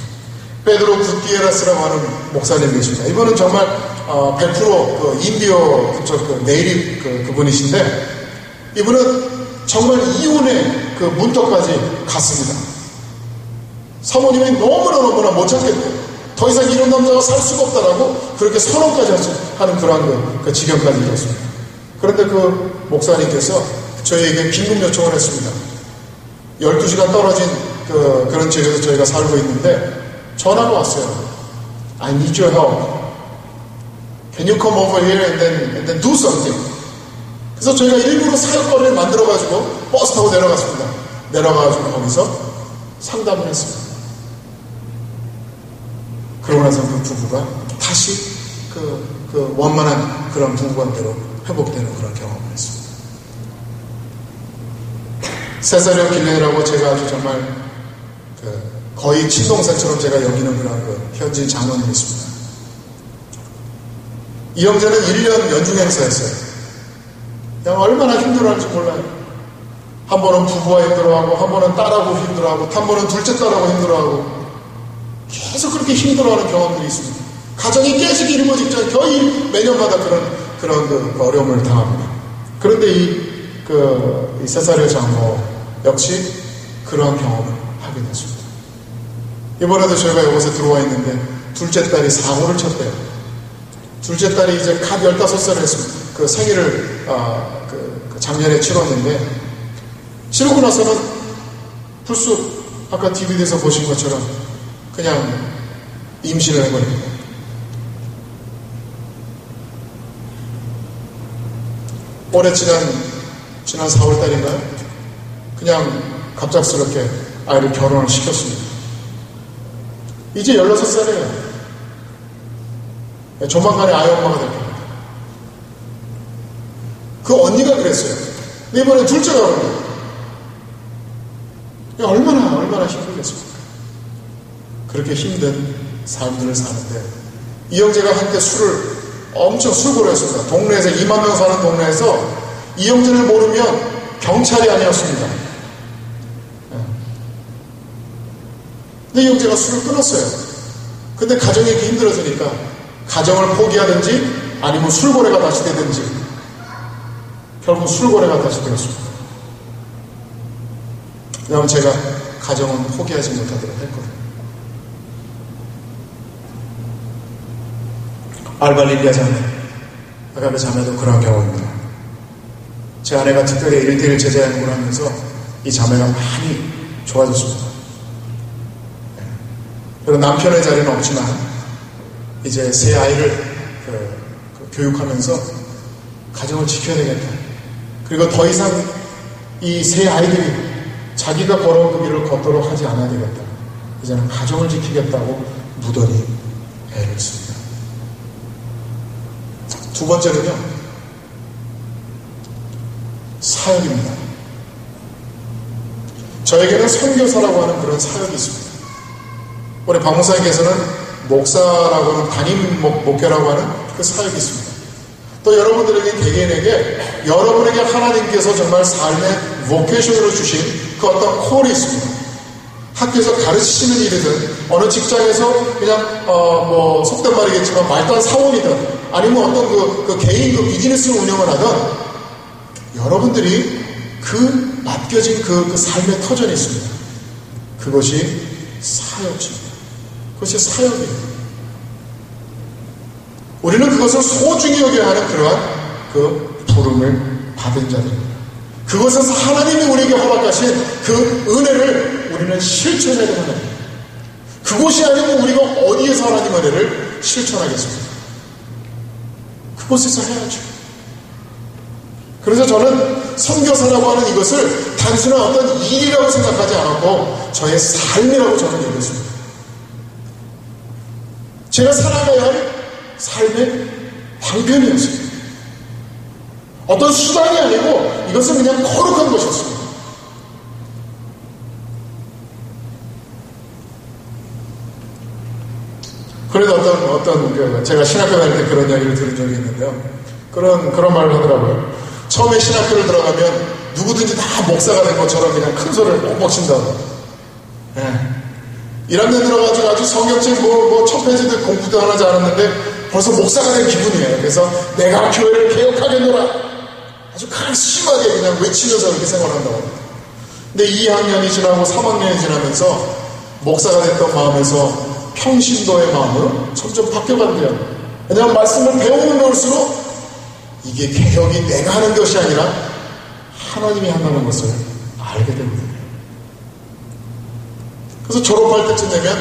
베드로 구티에라스라고 하는 목사님 계십니다. 이분은 정말 100% 인디어 그쪽 네이립 그분이신데 이분은 정말 이혼의 그 문턱까지 갔습니다. 사모님이 너무나 못 참겠대요. 더 이상 이런 남자가 살 수가 없다라고 그렇게 선언까지 하는 그러한 그 지경까지 이뤘습니다. 그런데 그 목사님께서 저희에게 긴급 요청을 했습니다. 12시간 떨어진 그런 지역에서 저희가 살고 있는데 전화가 왔어요. I need your help. Can you come over here and then do something? 그래서 저희가 일부러 사역거리를 만들어가지고 버스 타고 내려갔습니다. 내려가가지고 거기서 상담을 했습니다. 그러고 나서 그 부부가 다시 그 원만한 그런 부부관계로 회복되는 그런 경험을 했습니다. 세사리오 길레라고 제가 아주 정말 거의 친동생처럼 제가 여기는 그런 현지 장로님이 있습니다. 이 형제는 1년 연중 행사했어요. 그냥 얼마나 힘들어하는지 몰라요. 한 번은 부부와 힘들어하고, 한 번은 딸하고 힘들어하고, 한 번은 둘째 딸하고 힘들어하고, 계속 그렇게 힘들어하는 경험들이 있습니다. 가정이 깨지기 일보 직전 거의 매년마다 그런 어려움을 당합니다. 그런데 이 세사리오 장로 역시 그러한 경험을 하게 됐습니다. 이번에도 저희가 이곳에 들어와 있는데 둘째 딸이 사고를 쳤대요. 둘째 딸이 이제 갓 15살을 했습니다. 그 생일을 작년에 치렀는데 치르고 나서는 불쑥 아까 DVD에서 보신 것처럼 그냥 임신을 해버립니다. 올해 지난 4월달인가요? 그냥 갑작스럽게 아이를 결혼을 시켰습니다. 이제 16살이에요. 조만간에 아이 엄마가 될 겁니다. 그 언니가 그랬어요. 근데 이번에 둘째가 그러는 거예요. 그렇게 힘든 삶들을 사는데 이 형제가 한때 술을 엄청 술고래였습니다. 동네에서 2만 명 사는 동네에서 이 형제를 모르면 경찰이 아니었습니다. 근데 이 형제가 술을 끊었어요. 근데 가정이 이렇게 힘들어지니까 가정을 포기하든지 아니면 술고래가 다시 되든지 결국 술고래가 다시 되었습니다. 왜냐하면 제가 가정은 포기하지 못하도록 했거든요. 알발릴리아 자매, 아가베 자매도 그런 경우입니다. 제 아내가 특별히 1대1 제자 양육을 하면서 이 자매가 많이 좋아졌습니다. 그리고 남편의 자리는 없지만 이제 세 아이를 교육하면서 가정을 지켜야 되겠다. 그리고 더 이상 이 세 아이들이 자기가 걸어온 그 길을 걷도록 하지 않아야 되겠다. 이제는 가정을 지키겠다고 무던히 애를 씁니다. 두 번째는요, 사역입니다. 저에게는 선교사라고 하는 그런 사역이 있습니다. 우리 박목사님께서는 목사라고 하는 담임 목회라고 하는 그 사역이 있습니다. 또 여러분들에게 개개인에게 여러분에게 하나님께서 정말 삶의 보케이션으로 주신 그 어떤 콜이 있습니다. 학교에서 가르치시는 일이든 어느 직장에서 그냥 속된 말이겠지만 말단 사원이든 아니면 어떤 그 개인 그 비즈니스를 운영을 하든 여러분들이 그 맡겨진 그 삶의 터전이 있습니다. 그것이 사역입니다. 그것이 사역이에요. 우리는 그것을 소중히 여겨야 하는 그러한 그 부름을 받은 자들입니다. 그것에서 하나님이 우리에게 허락하신 그 은혜를 우리는 실천해야 되는 겁니다. 그곳이 아니면 우리가 어디에서 하나님 은혜를 실천하겠습니까? 그곳에서 해야죠. 그래서 저는 선교사라고 하는 이것을 단순한 어떤 일이라고 생각하지 않았고 저의 삶이라고 저는 여겼습니다. 제가 살아가야 할 삶의 방편이었습니다. 어떤 수단이 아니고 이것은 그냥 거룩한 것이었습니다. 그래도 어떤 제가 신학교 다닐 때 그런 이야기를 들은 적이 있는데요. 그런 말을 하더라고요. 처음에 신학교를 들어가면 누구든지 다 목사가 된 것처럼 그냥 큰 소리를 뻑뻑 친다고. 1학년 들어가지고 아주 성경책 첫 페이지들 공부도 안 하지 않았는데 벌써 목사가 된 기분이에요. 그래서 내가 교회를 개혁하겠노라. 아주 강심하게 그냥 외치면서 이렇게 생활한다고 합니다. 근데 2학년이 지나고 3학년이 지나면서 목사가 됐던 마음에서 평신도의 마음으로 점점 바뀌어간대요. 왜냐하면 말씀을 배울수록 이게 개혁이 내가 하는 것이 아니라 하나님이 한다는 것을 알게 됩니다. 그래서 졸업할 때쯤 되면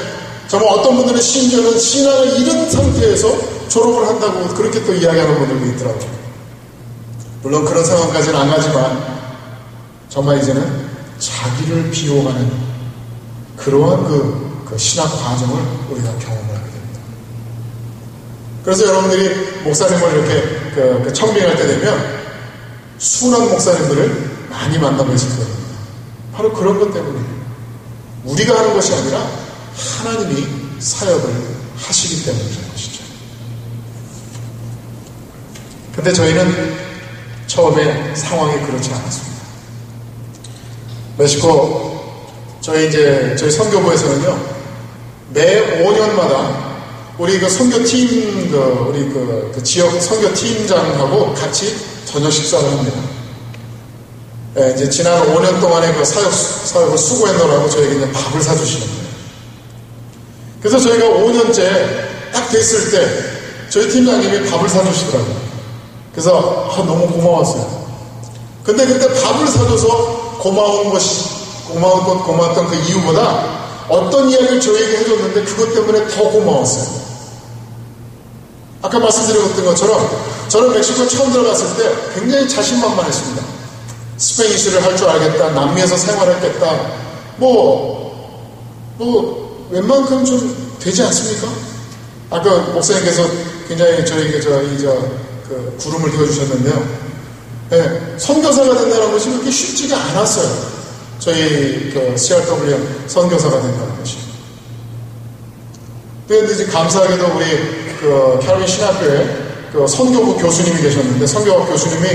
정말 어떤 분들은 심지어는 신앙을 잃은 상태에서 졸업을 한다고 그렇게 또 이야기하는 분들도 있더라고요. 물론 그런 상황까지는 안 가지만 정말 이제는 자기를 비워가는 그러한 그 신학 과정을 우리가 경험을 하게 됩니다. 그래서 여러분들이 목사님을 이렇게 청빙할 때 되면 순한 목사님들을 많이 만나고 있을 겁니다. 바로 그런 것 때문이에요. 우리가 하는 것이 아니라 하나님이 사역을 하시기 때문이라는 것이죠. 근데 저희는 처음에 상황이 그렇지 않았습니다. 멕시코 저희 선교부에서는요 매 5년마다 우리 그 선교팀 우리 그 지역 선교팀장하고 같이 저녁 식사를 합니다. 이제 지난 5년 동안의 그 사역을 수고했노라고 저에게 이제 밥을 사주시는 거예요. 그래서 저희가 5년째 딱 됐을 때 저희 팀장님이 밥을 사주시더라고요. 그래서 너무 고마웠어요. 근데 그때 밥을 사줘서 고마웠던 그 이유보다 어떤 이야기를 저에게 해줬는데 그것 때문에 더 고마웠어요. 아까 말씀드렸던 것처럼 저는 멕시코 처음 들어갔을 때 굉장히 자신만만했습니다. 스페니쉬를 할 줄 알겠다. 남미에서 생활했겠다. 웬만큼 좀 되지 않습니까? 아까 목사님께서 굉장히 저에게 그 구름을 띄워주셨는데요. 네, 선교사가 된다는 것이 그렇게 쉽지가 않았어요. 저희 CRW 선교사가 된다는 것이. 그런데 이제 감사하게도 우리 그 캐롤린 신학교에 그 선교부 교수님이 계셨는데 선교학 교수님이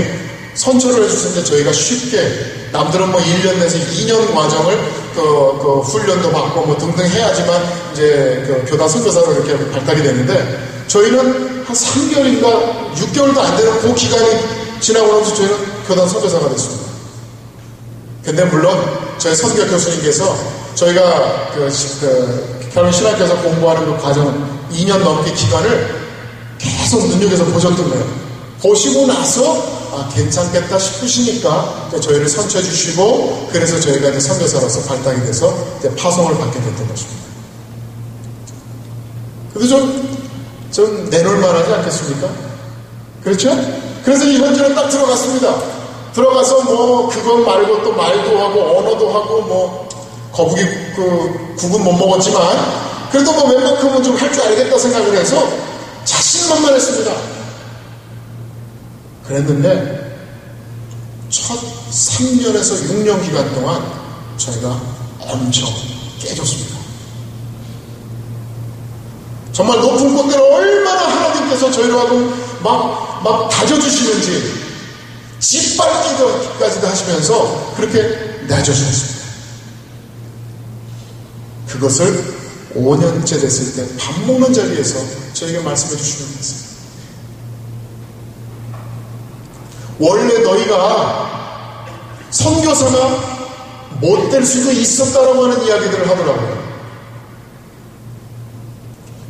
선처를 해주셨는데 저희가 쉽게 남들은 뭐 1년 내서 2년 과정을 그 훈련도 받고 뭐 등등 해야지만 이제 그 교단 선교사로 이렇게 발달이 되는데 저희는 한 3개월인가 6개월도 안 되는 그 기간이 지나고 나서 저희는 교단 선교사가 됐습니다. 근데 물론 저희 선교 교수님께서 저희가 캐롤린 신학교에서 공부하는 그 과정 2년 넘게 기간을 계속 눈여겨서 보셨던 거예요. 보시고 나서 괜찮겠다 싶으시니까 저희를 선처해 주시고 그래서 저희가 이제 선교사로서 발탁이 돼서 이제 파송을 받게 됐던 것입니다. 그래도 좀 내놓을만 하지 않겠습니까? 그렇죠? 그래서 이 현지로 딱 들어갔습니다. 들어가서 뭐 그것 말고 또 말도 하고 언어도 하고 뭐 거북이 그 국은 못 먹었지만 그래도 뭐 웬만큼은 좀 할 줄 알겠다 생각을 해서 자신만만했습니다. 그랬는데 첫 3년에서 6년 기간 동안 저희가 엄청 깨졌습니다. 정말 높은 곳들을 얼마나 하나님께서 저희를 하고 막 다져주시는지 짓밟기까지도 하시면서 그렇게 내주셨습니다. 그것을 5년째 됐을 때 밥 먹는 자리에서 저에게 말씀해 주시는 것입니다. 원래 너희가 선교사가 못 될 수도 있었다라고 하는 이야기들을 하더라고요.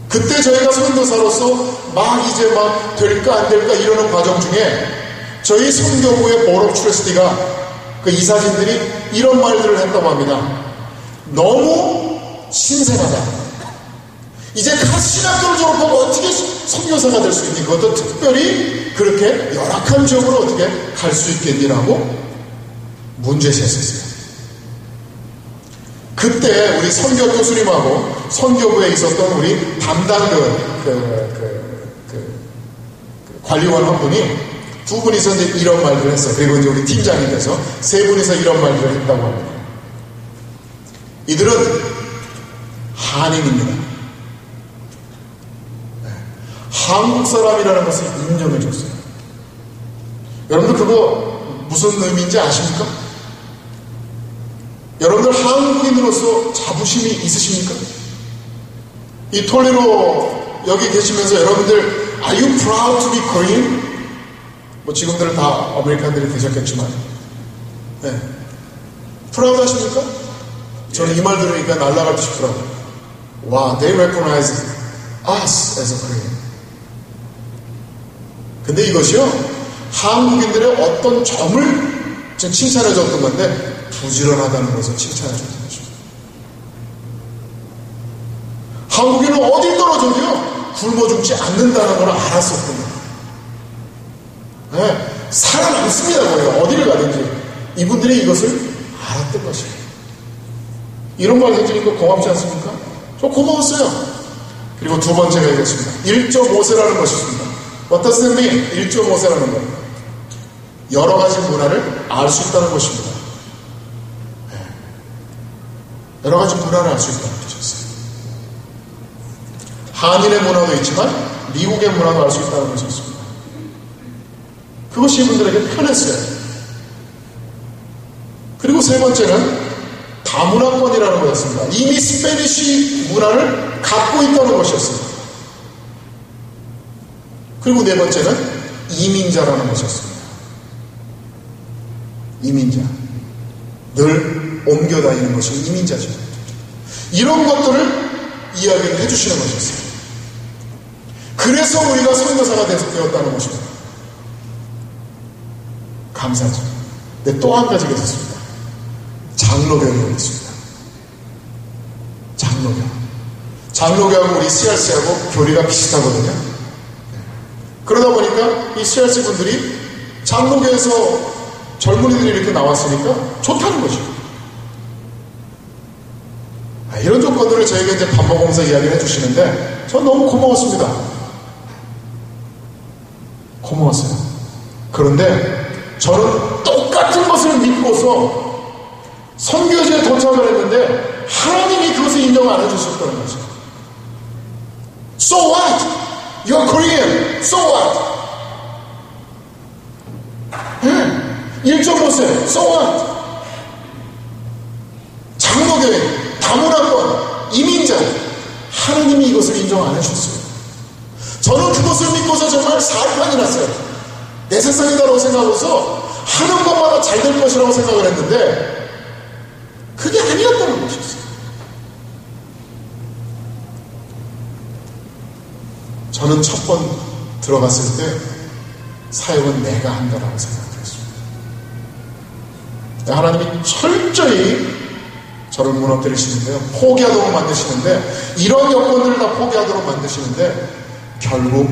그때 저희가 선교사로서 이제 될까 안 될까 이러는 과정 중에 저희 선교부의 보로 트러스티가 그 이사진들이 이런 말들을 했다고 합니다. 너무 신생하다. 이제 갓 신학교를 졸업하고 어떻게 선교사가 될 수 있니? 그것도 특별히 그렇게 열악한 지역으로 어떻게 갈 수 있겠니라고 문제시했었어요. 그때 우리 선교 교수님하고 선교부에 있었던 우리 담당 관리원 한 분이 두 분이서 이제 이런 말들을 했어요. 그리고 이제 우리 팀장이 돼서 세 분이서 이런 말들을 했다고 합니다. 이들은 한인입니다. 한국 사람이라는 것을 인정해 줬어요. 여러분들 그거 무슨 의미인지 아십니까? 여러분들 한국인으로서 자부심이 있으십니까? 이 톨레로 여기 계시면서 여러분들 Are you proud to be Korean? 뭐 지금들은 다 아메리칸들이 되셨겠지만 네. 프라우드 하십니까? 저는 이 말 들으니까 날아가고 싶더라고요. 와, they recognize us as a Korean. 근데 이것이요, 한국인들의 어떤 점을 칭찬해줬던 건데, 부지런하다는 것을 칭찬해줬던 것입니다. 한국인은 어디 떨어져도요, 굶어 죽지 않는다는 걸 알았었던 거예요. 네, 살아남습니다, 거예요. 어디를 가든지. 이분들이 이것을 알았던 것이에요. 이런 말 해주니까 고맙지 않습니까? 저 고마웠어요. 그리고 두 번째가 이것입니다. 1.5세라는 것이 있습니다. What does that mean? 1.5세라는 것. 여러 가지 문화를 알 수 있다는 것입니다. 네. 여러 가지 문화를 알 수 있다는 것이었어요. 한인의 문화도 있지만 미국의 문화도 알 수 있다는 것이었습니다. 그것이 이분들에게 편했어요. 그리고 세 번째는 다문화권이라는 거였습니다. 이미 스페니쉬 문화를 갖고 있다는 것이었습니다. 그리고 네 번째는 이민자라는 것이었습니다. 이민자. 늘 옮겨다니는 것이 이민자죠. 이런 것들을 이야기를 해주시는 것이었어요. 그래서 우리가 선교사가 되었다는 것입니다. 감사하죠. 근데 또 한 가지가 있었습니다. 장로교회가 있습니다. 장로교. 장로교하고 우리 CRC하고 교리가 비슷하거든요. 그러다 보니까 이 CRC 분들이 장로교에서 젊은이들이 이렇게 나왔으니까 좋다는 거죠. 이런 조건들을 저에게 이제 반복하면서 이야기를 해주시는데 전 너무 고마웠습니다. 고마웠어요. 그런데 저는 똑같은 것을 믿고서 선교지에 도착을 했는데 하나님이 그것을 인정 안 해주셨다는 거죠. So what? You're Korean. So what? 1.5세. So what? 장로교회, 다문화권, 이민자. 하나님이 이것을 인정 안 해주셨어요. 저는 그것을 믿고서 정말 살판이 났어요. 내 세상이다라고 생각하고서 하는 것마다 잘 될 것이라고 생각을 했는데 그게 아니었다는 것이었어요. 저는 첫 번 들어갔을 때 사역은 내가 한다라고 생각했습니다. 하나님이 철저히 저를 무너뜨리시는데요. 포기하도록 만드시는데 이런 여건들을 다 포기하도록 만드시는데 결국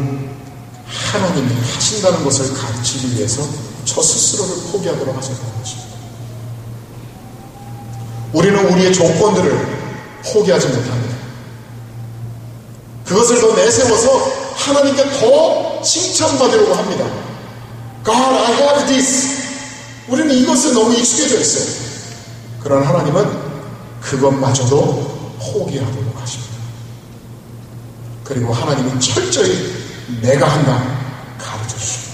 하나님이 하신다는 것을 가르치기 위해서 저 스스로를 포기하도록 하셨다는 것입니다. 우리는 우리의 조건들을 포기하지 못합니다. 그것을 더 내세워서 하나님께 더 칭찬받으려고 합니다. God, I have this. 우리는 이것에 너무 익숙해져 있어요. 그러나 하나님은 그것마저도 포기하도록 하십니다. 그리고 하나님은 철저히 내가 한다 가르쳐 주십니다.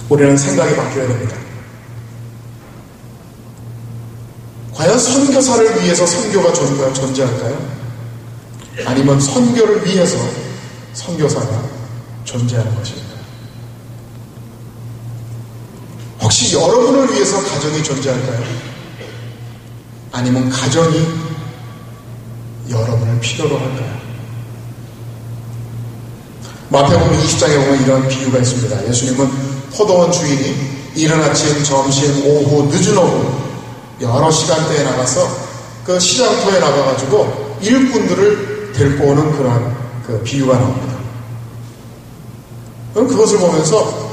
우리는 생각이 바뀌어야 됩니다. 과연 선교사를 위해서 선교가 존재할까요? 아니면 선교를 위해서 선교사가 존재하는 것입니다. 혹시 여러분을 위해서 가정이 존재할까요? 아니면 가정이 여러분을 필요로 할까요? 마태복음 20장에 보면 이런 비유가 있습니다. 예수님은 포도원 주인이 이른 아침, 점심, 오후, 늦은 오후 여러 시간대에 나가서 그 시장터에 나가가지고 일꾼들을 데리고 오는 그러한 그 비유가 나옵니다. 그럼 그것을 보면서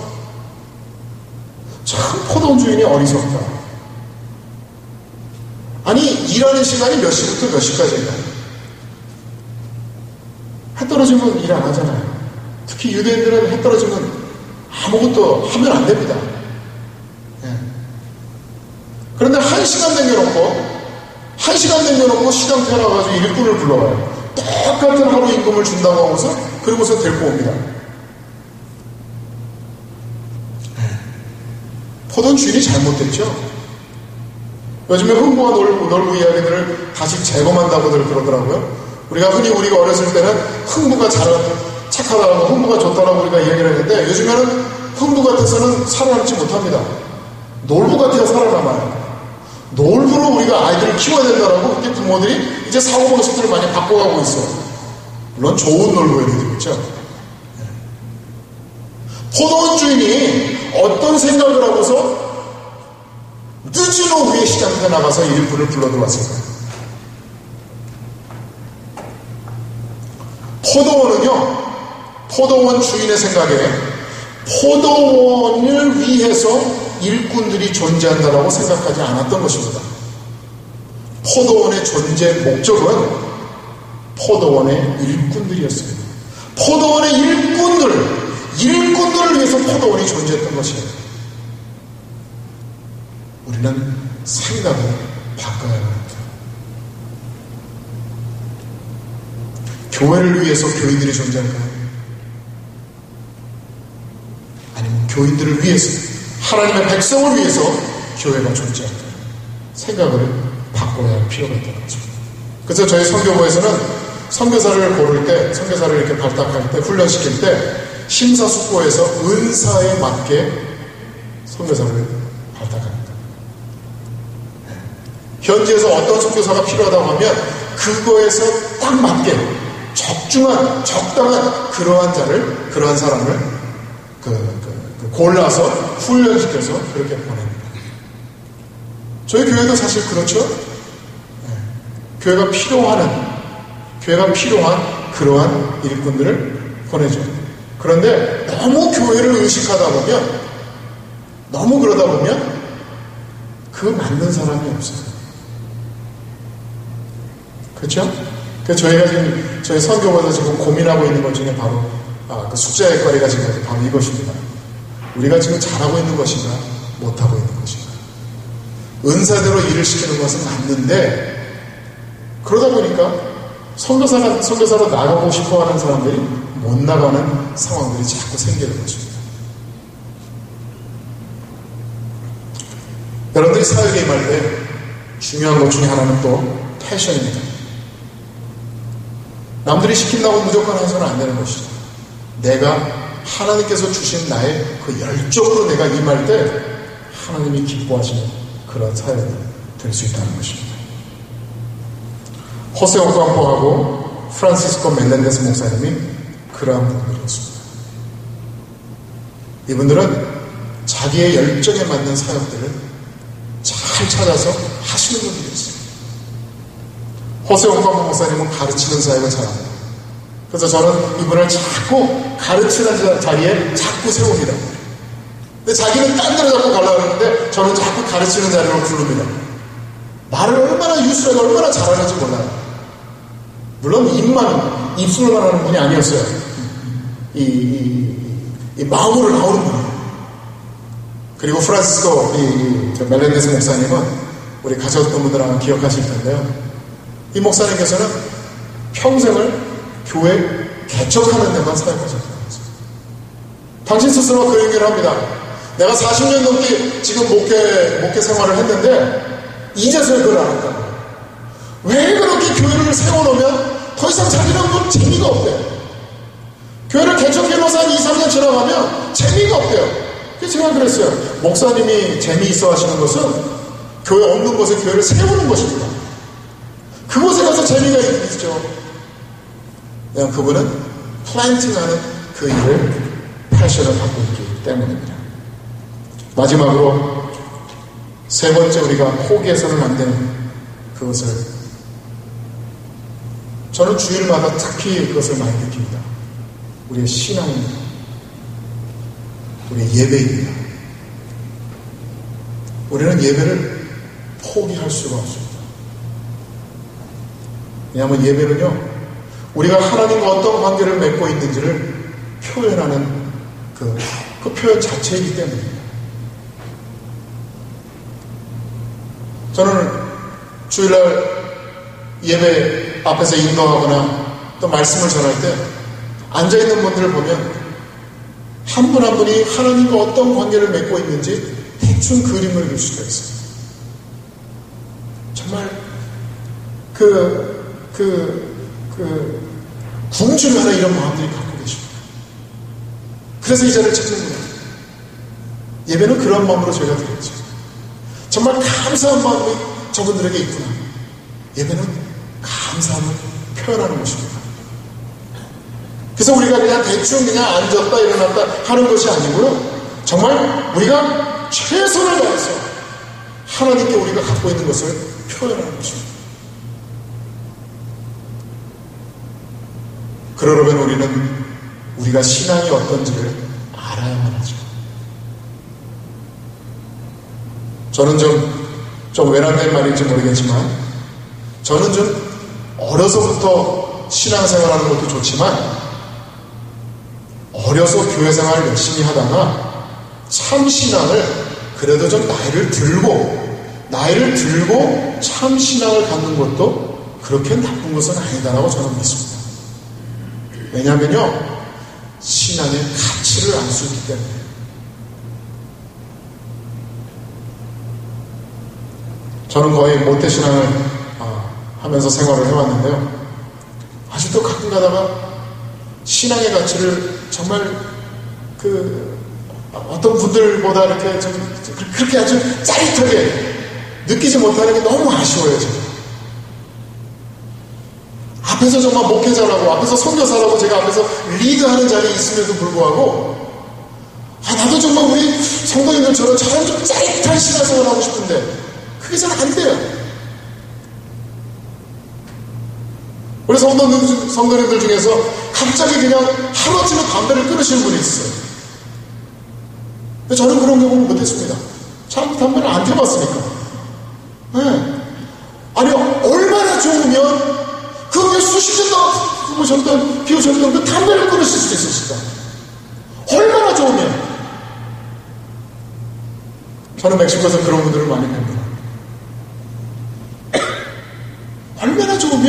참 포도원 주인이 어리석다. 아니 일하는 시간이 몇 시부터 몇 시까지인가요? 해 떨어지면 일 안 하잖아요. 특히 유대인들은 해 떨어지면 아무것도 하면 안 됩니다. 그런데 1시간 남겨놓고 시장터에 나가가지고 일꾼을 불러와요. 똑같은 하루 임금을 준다고 하고서 그리고서 데리고 옵니다. 포도원 주인이 잘못됐죠. 요즘에 흥부와 놀부 이야기들을 다시 재검한다고들 그러더라고요. 우리가 어렸을 때는 흥부가 착하다고 흥부가 좋다라고 우리가 이야기를 했는데 요즘에는 흥부 같아서는 살아남지 못합니다. 놀부 같아야 살아남아요. 놀부로 우리가 아이들을 키워야 된다라고 그때 부모들이 이제 사고방식들을 많이 바꿔가고 있어요. 물론 좋은 놀부에 되겠죠. 포도원 주인이 어떤 생각을 하고서 늦은 오후에 시장터에 나가서 일꾼을 불러 들어왔을까요? 포도원 주인의 생각에 포도원을 위해서 일꾼들이 존재한다라고 생각하지 않았던 것입니다. 포도원의 존재 목적은 포도원의 일꾼들이었습니다. 포도원의 일꾼들을 위해서 포도원이 존재했던 것이에요. 우리는 생각을 바꿔야 합니다. 교회를 위해서 교인들이 존재할까요? 아니면 교인들을 위해서 하나님의 백성을 위해서 교회가 존재할까요? 생각을 바꿔야 할 필요가 있다는 거죠. 그래서 저희 선교부에서는 선교사를 고를 때, 선교사를 이렇게 발탁할 때, 훈련시킬 때 심사숙고해서 은사에 맞게 선교사를 발탁합니다. 현지에서 어떤 선교사가 필요하다고 하면 그거에서 딱 맞게 적당한 그러한 사람을 골라서 훈련시켜서 그렇게 보냅니다. 저희 교회도 사실 그렇죠. 교회가 필요한 그러한 일꾼들을 보내죠. 그런데 너무 교회를 의식하다 보면, 너무 그러다 보면 그 맞는 사람이 없어요. 그렇죠? 그래서 저희가 지금 저희 선교부에서 지금 고민하고 있는 것 중에 바로 그 숙제의 거리가 지금 바로 이것입니다. 우리가 지금 잘하고 있는 것인가, 못하고 있는 것인가. 은사대로 일을 시키는 것은 맞는데 그러다 보니까 선교사로 나가고 싶어 하는 사람들이 못 나가는 상황들이 자꾸 생기는 것입니다. 여러분들이 사역에 임할 때 중요한 것 중에 하나는 또 패션입니다. 남들이 시킨다고 무조건 해서는 안 되는 것이죠. 내가 하나님께서 주신 나의 그 열정으로 내가 임할 때 하나님이 기뻐하시는 그런 사역이 될 수 있다는 것입니다. 호세 오캄포하고 프란시스코 멜렌데스 목사님이 그러한 분들이었습니다. 이분들은 자기의 열정에 맞는 사역들을 잘 찾아서 하시는 분들이었어요. 호세 오캄포 목사님은 가르치는 사역을 잘합니다. 그래서 저는 이분을 자꾸 가르치는 자리에 자꾸 세웁니다. 근데 자기는 딴 데로 자꾸 가려고 하는데 저는 자꾸 가르치는 자리로 부릅니다. 말을 얼마나 유술하고 얼마나 잘하는지 몰라요. 물론 입술만 하는 분이 아니었어요. 이 마음으로 나오는 분이에요. 그리고 프란시스코 멜렌데스 목사님은 우리 가졌던 분들 기억하실 텐데요. 이 목사님께서는 평생을 교회 개척하는 데만 사역하셨다는 거죠. 당신 스스로 그 얘기를 합니다. 내가 40년 넘게 지금 목회 생활을 했는데 이제서야 그걸 알았다고. 왜 그렇게 교회를 세워놓으면 더 이상 자기는 뭐 재미가 없대요. 교회를 개척해놓아서 한 2, 3년 지나가면 재미가 없대요. 그래서 제가 그랬어요. 목사님이 재미있어 하시는 것은 교회 없는 곳에 교회를 세우는 것입니다. 그곳에 가서 재미가 있죠. 그냥 그분은 플랜팅하는 그 일을 패션을 갖고 있기 때문입니다. 마지막으로 세 번째 우리가 포기해서는 안 되는 그것을 저는 주일마다 특히 그것을 많이 느낍니다. 우리의 신앙입니다. 우리의 예배입니다. 우리는 예배를 포기할 수가 없습니다. 왜냐하면 예배는요, 우리가 하나님과 어떤 관계를 맺고 있는지를 표현하는 그 표현 자체이기 때문입니다. 저는 주일날 예배 앞에서 인도하거나 또 말씀을 전할 때 앉아있는 분들을 보면 한 분 한 분이 하나님과 어떤 관계를 맺고 있는지 대충 그림을 그릴 수가 있어요. 정말 궁중하는 이런 마음들이 갖고 계십니다. 그래서 이 자리를 찾는 거예요. 예배는 그런 마음으로 저희가 드렸죠. 정말 감사한 마음이 저분들에게 있구나. 예배는 감사함을 표현하는 것입니다. 그래서 우리가 그냥 대충 그냥 앉았다 일어났다 하는 것이 아니고요. 정말 우리가 최선을 다해서 하나님께 우리가 갖고 있는 것을 표현하는 것입니다. 그러려면 우리는 우리가 신앙이 어떤지를 알아야만 하죠. 저는 좀 외람된 말인지 모르겠지만 저는 좀 어려서부터 신앙생활하는 것도 좋지만 어려서 교회생활을 열심히 하다가 참 신앙을 그래도 좀 나이를 들고 참 신앙을 갖는 것도 그렇게 나쁜 것은 아니다라고 저는 믿습니다. 왜냐하면요, 신앙의 가치를 알 수 있기 때문에. 저는 거의 모태신앙을 하면서 생활을 해왔는데요. 아직도 가끔 가다가 신앙의 가치를 정말 어떤 분들보다 이렇게 그렇게 아주 짜릿하게 느끼지 못하는 게 너무 아쉬워요, 지금. 앞에서 정말 목회자라고, 앞에서 선교사라고 제가 앞에서 리드하는 자리에 있음에도 불구하고, 나도 정말 우리 성도님들처럼 저런 좀 짜릿한 신앙생활을 하고 싶은데, 그게 잘 안 돼요. 우리 성도님들 중에서 갑자기 그냥 하루아침에 담배를 끊으시는 분이 있어요. 근데 저는 그런 경우는 못했습니다. 참 담배를 안 태워봤으니까. 네. 아니, 얼마나 좋으면 그게 수십 년 피우셨던 그 담배를 끊으실 수도 있었을까? 얼마나 좋으면. 저는 멕시코에서 그런 분들을 많이 봅니다. 얼마나 좋으면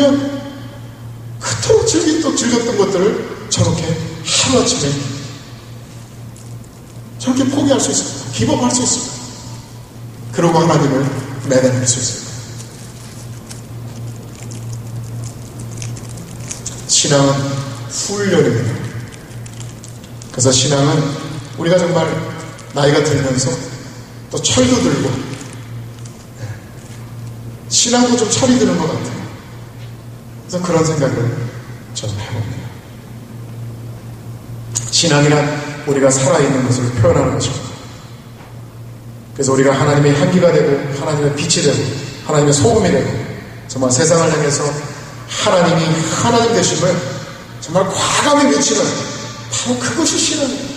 그토록 즐겼던 것들을 저렇게 하루아침에 저렇게 포기할 수 있습니다. 기법할 수 있습니다. 그리고 하나님을 매달릴 수 있습니다. 신앙은 훈련입니다. 그래서 신앙은 우리가 정말 나이가 들면서 또 철도 들고 신앙도 좀 철이 드는 것 같아요. 그래서 그런 생각을 좀 해봅니다. 신앙이란 우리가 살아있는 것을 표현하는 것입니다. 그래서 우리가 하나님의 향기가 되고 하나님의 빛이 되고 하나님의 소금이 되고 정말 세상을 향해서 하나님이 하나님 되심을 정말 과감히 외치는 바로 그것이 신앙입니다.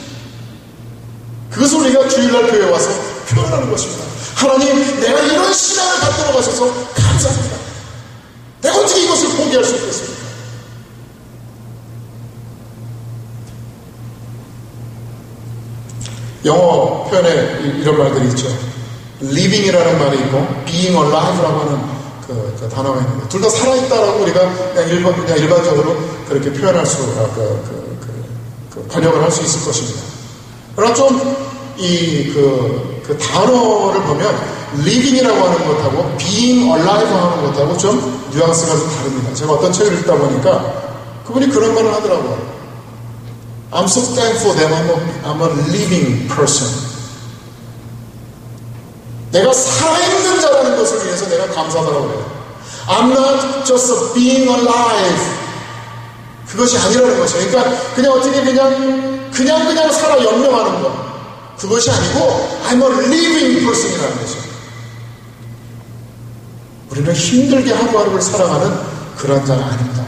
그것을 우리가 주일날 교회에 와서 표현하는 것입니다. 하나님, 내가 이런 신앙을 갖도록 하셔서 감사합니다. 내가 어떻게 이것을 포기할 수 있겠습니까? 영어 표현에 이런 말들이 있죠. living이라는 말이 있고 being alive라고 하는 그 단어가 있는데 둘 다 살아있다라고 우리가 그냥 일반적으로 그렇게 표현할 수 번역을 할 수 있을 것입니다. 그러나 좀 그 단어를 보면 living이라고 하는 것하고 being alive 하는 것하고 좀 뉘앙스가 좀 다릅니다. 제가 어떤 책을 읽다 보니까 그분이 그런 말을 하더라고요. I'm so thankful that I'm a living person. 내가 살아있는 자라는 것을 위해서 내가 감사하다고 그래요. I'm not just being alive. 그것이 아니라는 것이에요. 그러니까 그냥 어떻게 그냥 살아 연명하는 것. 그것이 아니고 I'm a living person이라는 것이에요. 우리는 힘들게 하루하루를 살아가는 그런 자가 아닙니다.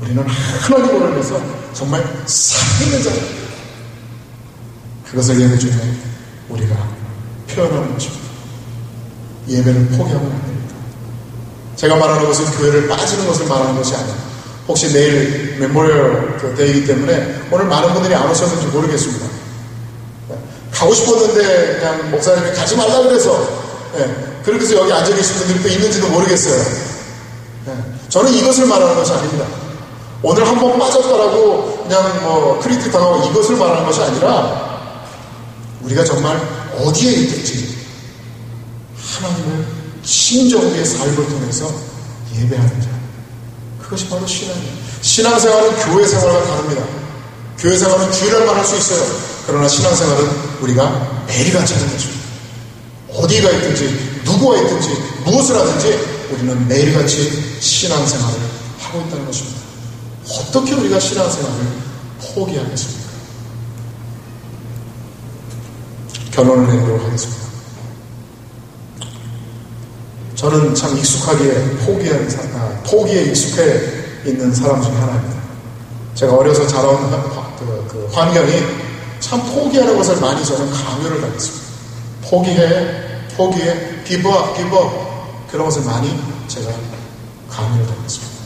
우리는 하나님을 위해서 정말 살아있는 자입니다. 그것을 예배 중에 우리가 표현하는 것입니다. 예배를 포기하면 안 됩니다. 제가 말하는 것은 교회를 빠지는 것을 말하는 것이 아니에요. 혹시 내일 메모리얼 데이이기 때문에 오늘 많은 분들이 안 오셨는지 모르겠습니다. 가고 싶었는데 그냥 목사님이 가지 말라 그래서 그렇게 해서 여기 앉아 계신 분들이 또 있는지도 모르겠어요. 저는 이것을 말하는 것이 아닙니다. 오늘 한번 빠졌다라고 그냥 크리틱 당하고 이것을 말하는 것이 아니라 우리가 정말 어디에 있든지 하나님을 심정의 삶을 통해서 예배하는 자. 그것이 바로 신앙이에요. 신앙생활은 교회 생활과 다릅니다. 교회 생활은 주일날만 할 수 있어요. 그러나 신앙생활은 우리가 매일같이 하는 것입니다. 어디가 있든지 누구가 있든지 무엇을 하든지 우리는 매일같이 신앙생활을 하고 있다는 것입니다. 어떻게 우리가 신앙생활을 포기하겠습니까? 결론을 내도록 하겠습니다. 저는 참 익숙하게 포기에 익숙해 있는 사람 중 하나입니다. 제가 어려서 자라온 그 환경이 참 포기하는 것을 많이 저는 강요를 당했습니다. 포기해, give up. 그런 것을 많이 제가 강요를 당했습니다.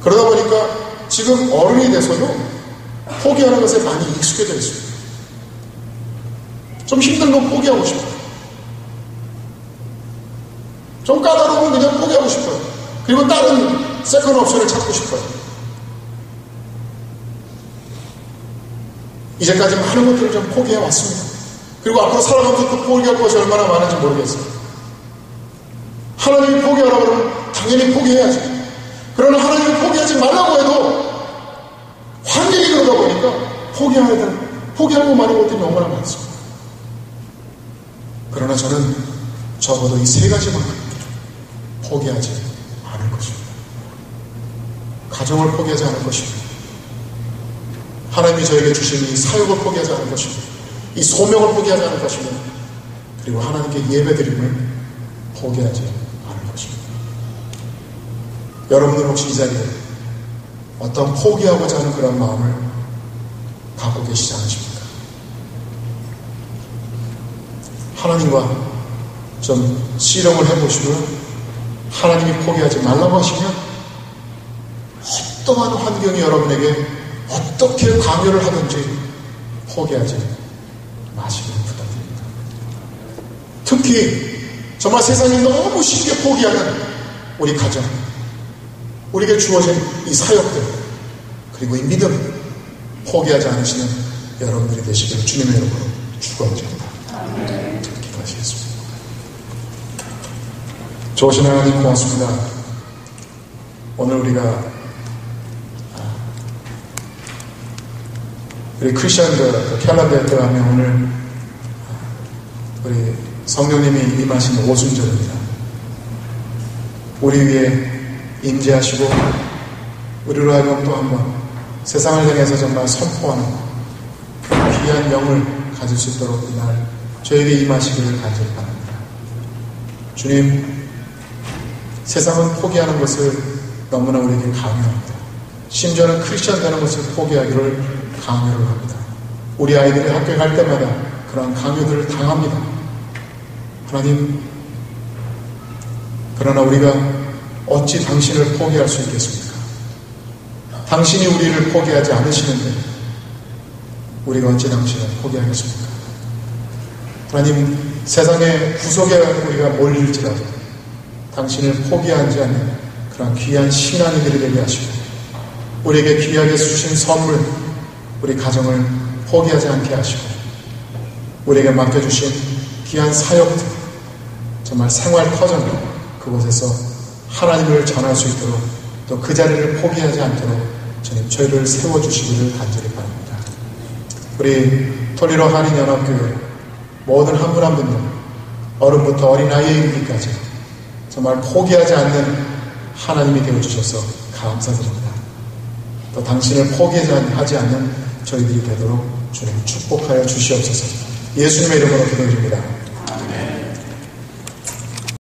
그러다 보니까 지금 어른이 돼서도 포기하는 것에 많이 익숙해져 있습니다. 좀 힘든 건 포기하고 싶어요. 좀 까다로우면 그냥 포기하고 싶어요. 그리고 다른 세컨 옵션을 찾고 싶어요. 이제까지 많은 것들을 좀 포기해 왔습니다. 그리고 앞으로 살아가면서 또 포기할 것이 얼마나 많은지 모르겠어요. 하나님이 포기하라고 그러면 당연히 포기해야지. 그러나 하나님이 포기하지 말라고 해도 환경이 그러다 보니까 포기하고 마는 것들이 너무나 많습니다. 그러나 저는 적어도 이 세 가지만큼 포기하지 않을 것입니다. 가정을 포기하지 않을 것입니다. 하나님이 저에게 주신 이 사역을 포기하지 않을 것입니다. 이 소명을 포기하지 않을 것입니다. 그리고 하나님께 예배드림을 포기하지 않을 것입니다. 여러분들 혹시 이 자리에 어떤 포기하고자 하는 그런 마음을 갖고 계시지 않으십니까? 하나님과 좀 씨름을 해보시고 하나님이 포기하지 말라고 하시면 어떠한 환경이 여러분에게 어떻게 강요를 하든지 포기하지 마시길 부탁드립니다. 특히 정말 세상이 너무 쉽게 포기하는 우리 가정, 우리에게 주어진 이 사역들, 그리고 이 믿음 포기하지 않으시는 여러분들이 되시기를 주님의 이름으로 축원드립니다. 기도하시겠습니다. 좋으신 하나님 고맙습니다. 오늘 우리 크리스천들 캘린더에 들어가면 오늘 우리 성령님이 임하신 오순절입니다. 우리 위에 임재하시고 우리로 하여금 또 한번 세상을 향해서 정말 선포하는 귀한 영을 가질 수 있도록 이날 저에게 임하시기를 간절히 바랍니다. 주님, 세상은 포기하는 것을 너무나 우리에게 강요합니다. 심지어는 크리스천 되는 것을 포기하기를 강요를 합니다. 우리 아이들이 학교에 갈 때마다 그런 강요들을 당합니다. 하나님, 그러나 우리가 어찌 당신을 포기할 수 있겠습니까? 당신이 우리를 포기하지 않으시는데 우리가 어찌 당신을 포기하겠습니까? 하나님, 세상의 구속에 우리가 몰릴지라도 당신을 포기하지 않는 그런 귀한 신앙이들이 되게 하시고 우리에게 귀하게 주신 선물, 우리 가정을 포기하지 않게 하시고 우리에게 맡겨주신 귀한 사역들, 정말 생활 터전을 그곳에서 하나님을 전할 수 있도록 또 그 자리를 포기하지 않도록 주님 저희를 세워주시기를 간절히 바랍니다. 우리 토리로 한인연합교회 모든 한 분 한 분들 어른부터 어린아이에 이르기까지 정말 포기하지 않는 하나님이 되어주셔서 감사드립니다. 또 당신을 포기하지 않는 저희들이 되도록 주님 축복하여 주시옵소서. 예수님의 이름으로 기도드립니다.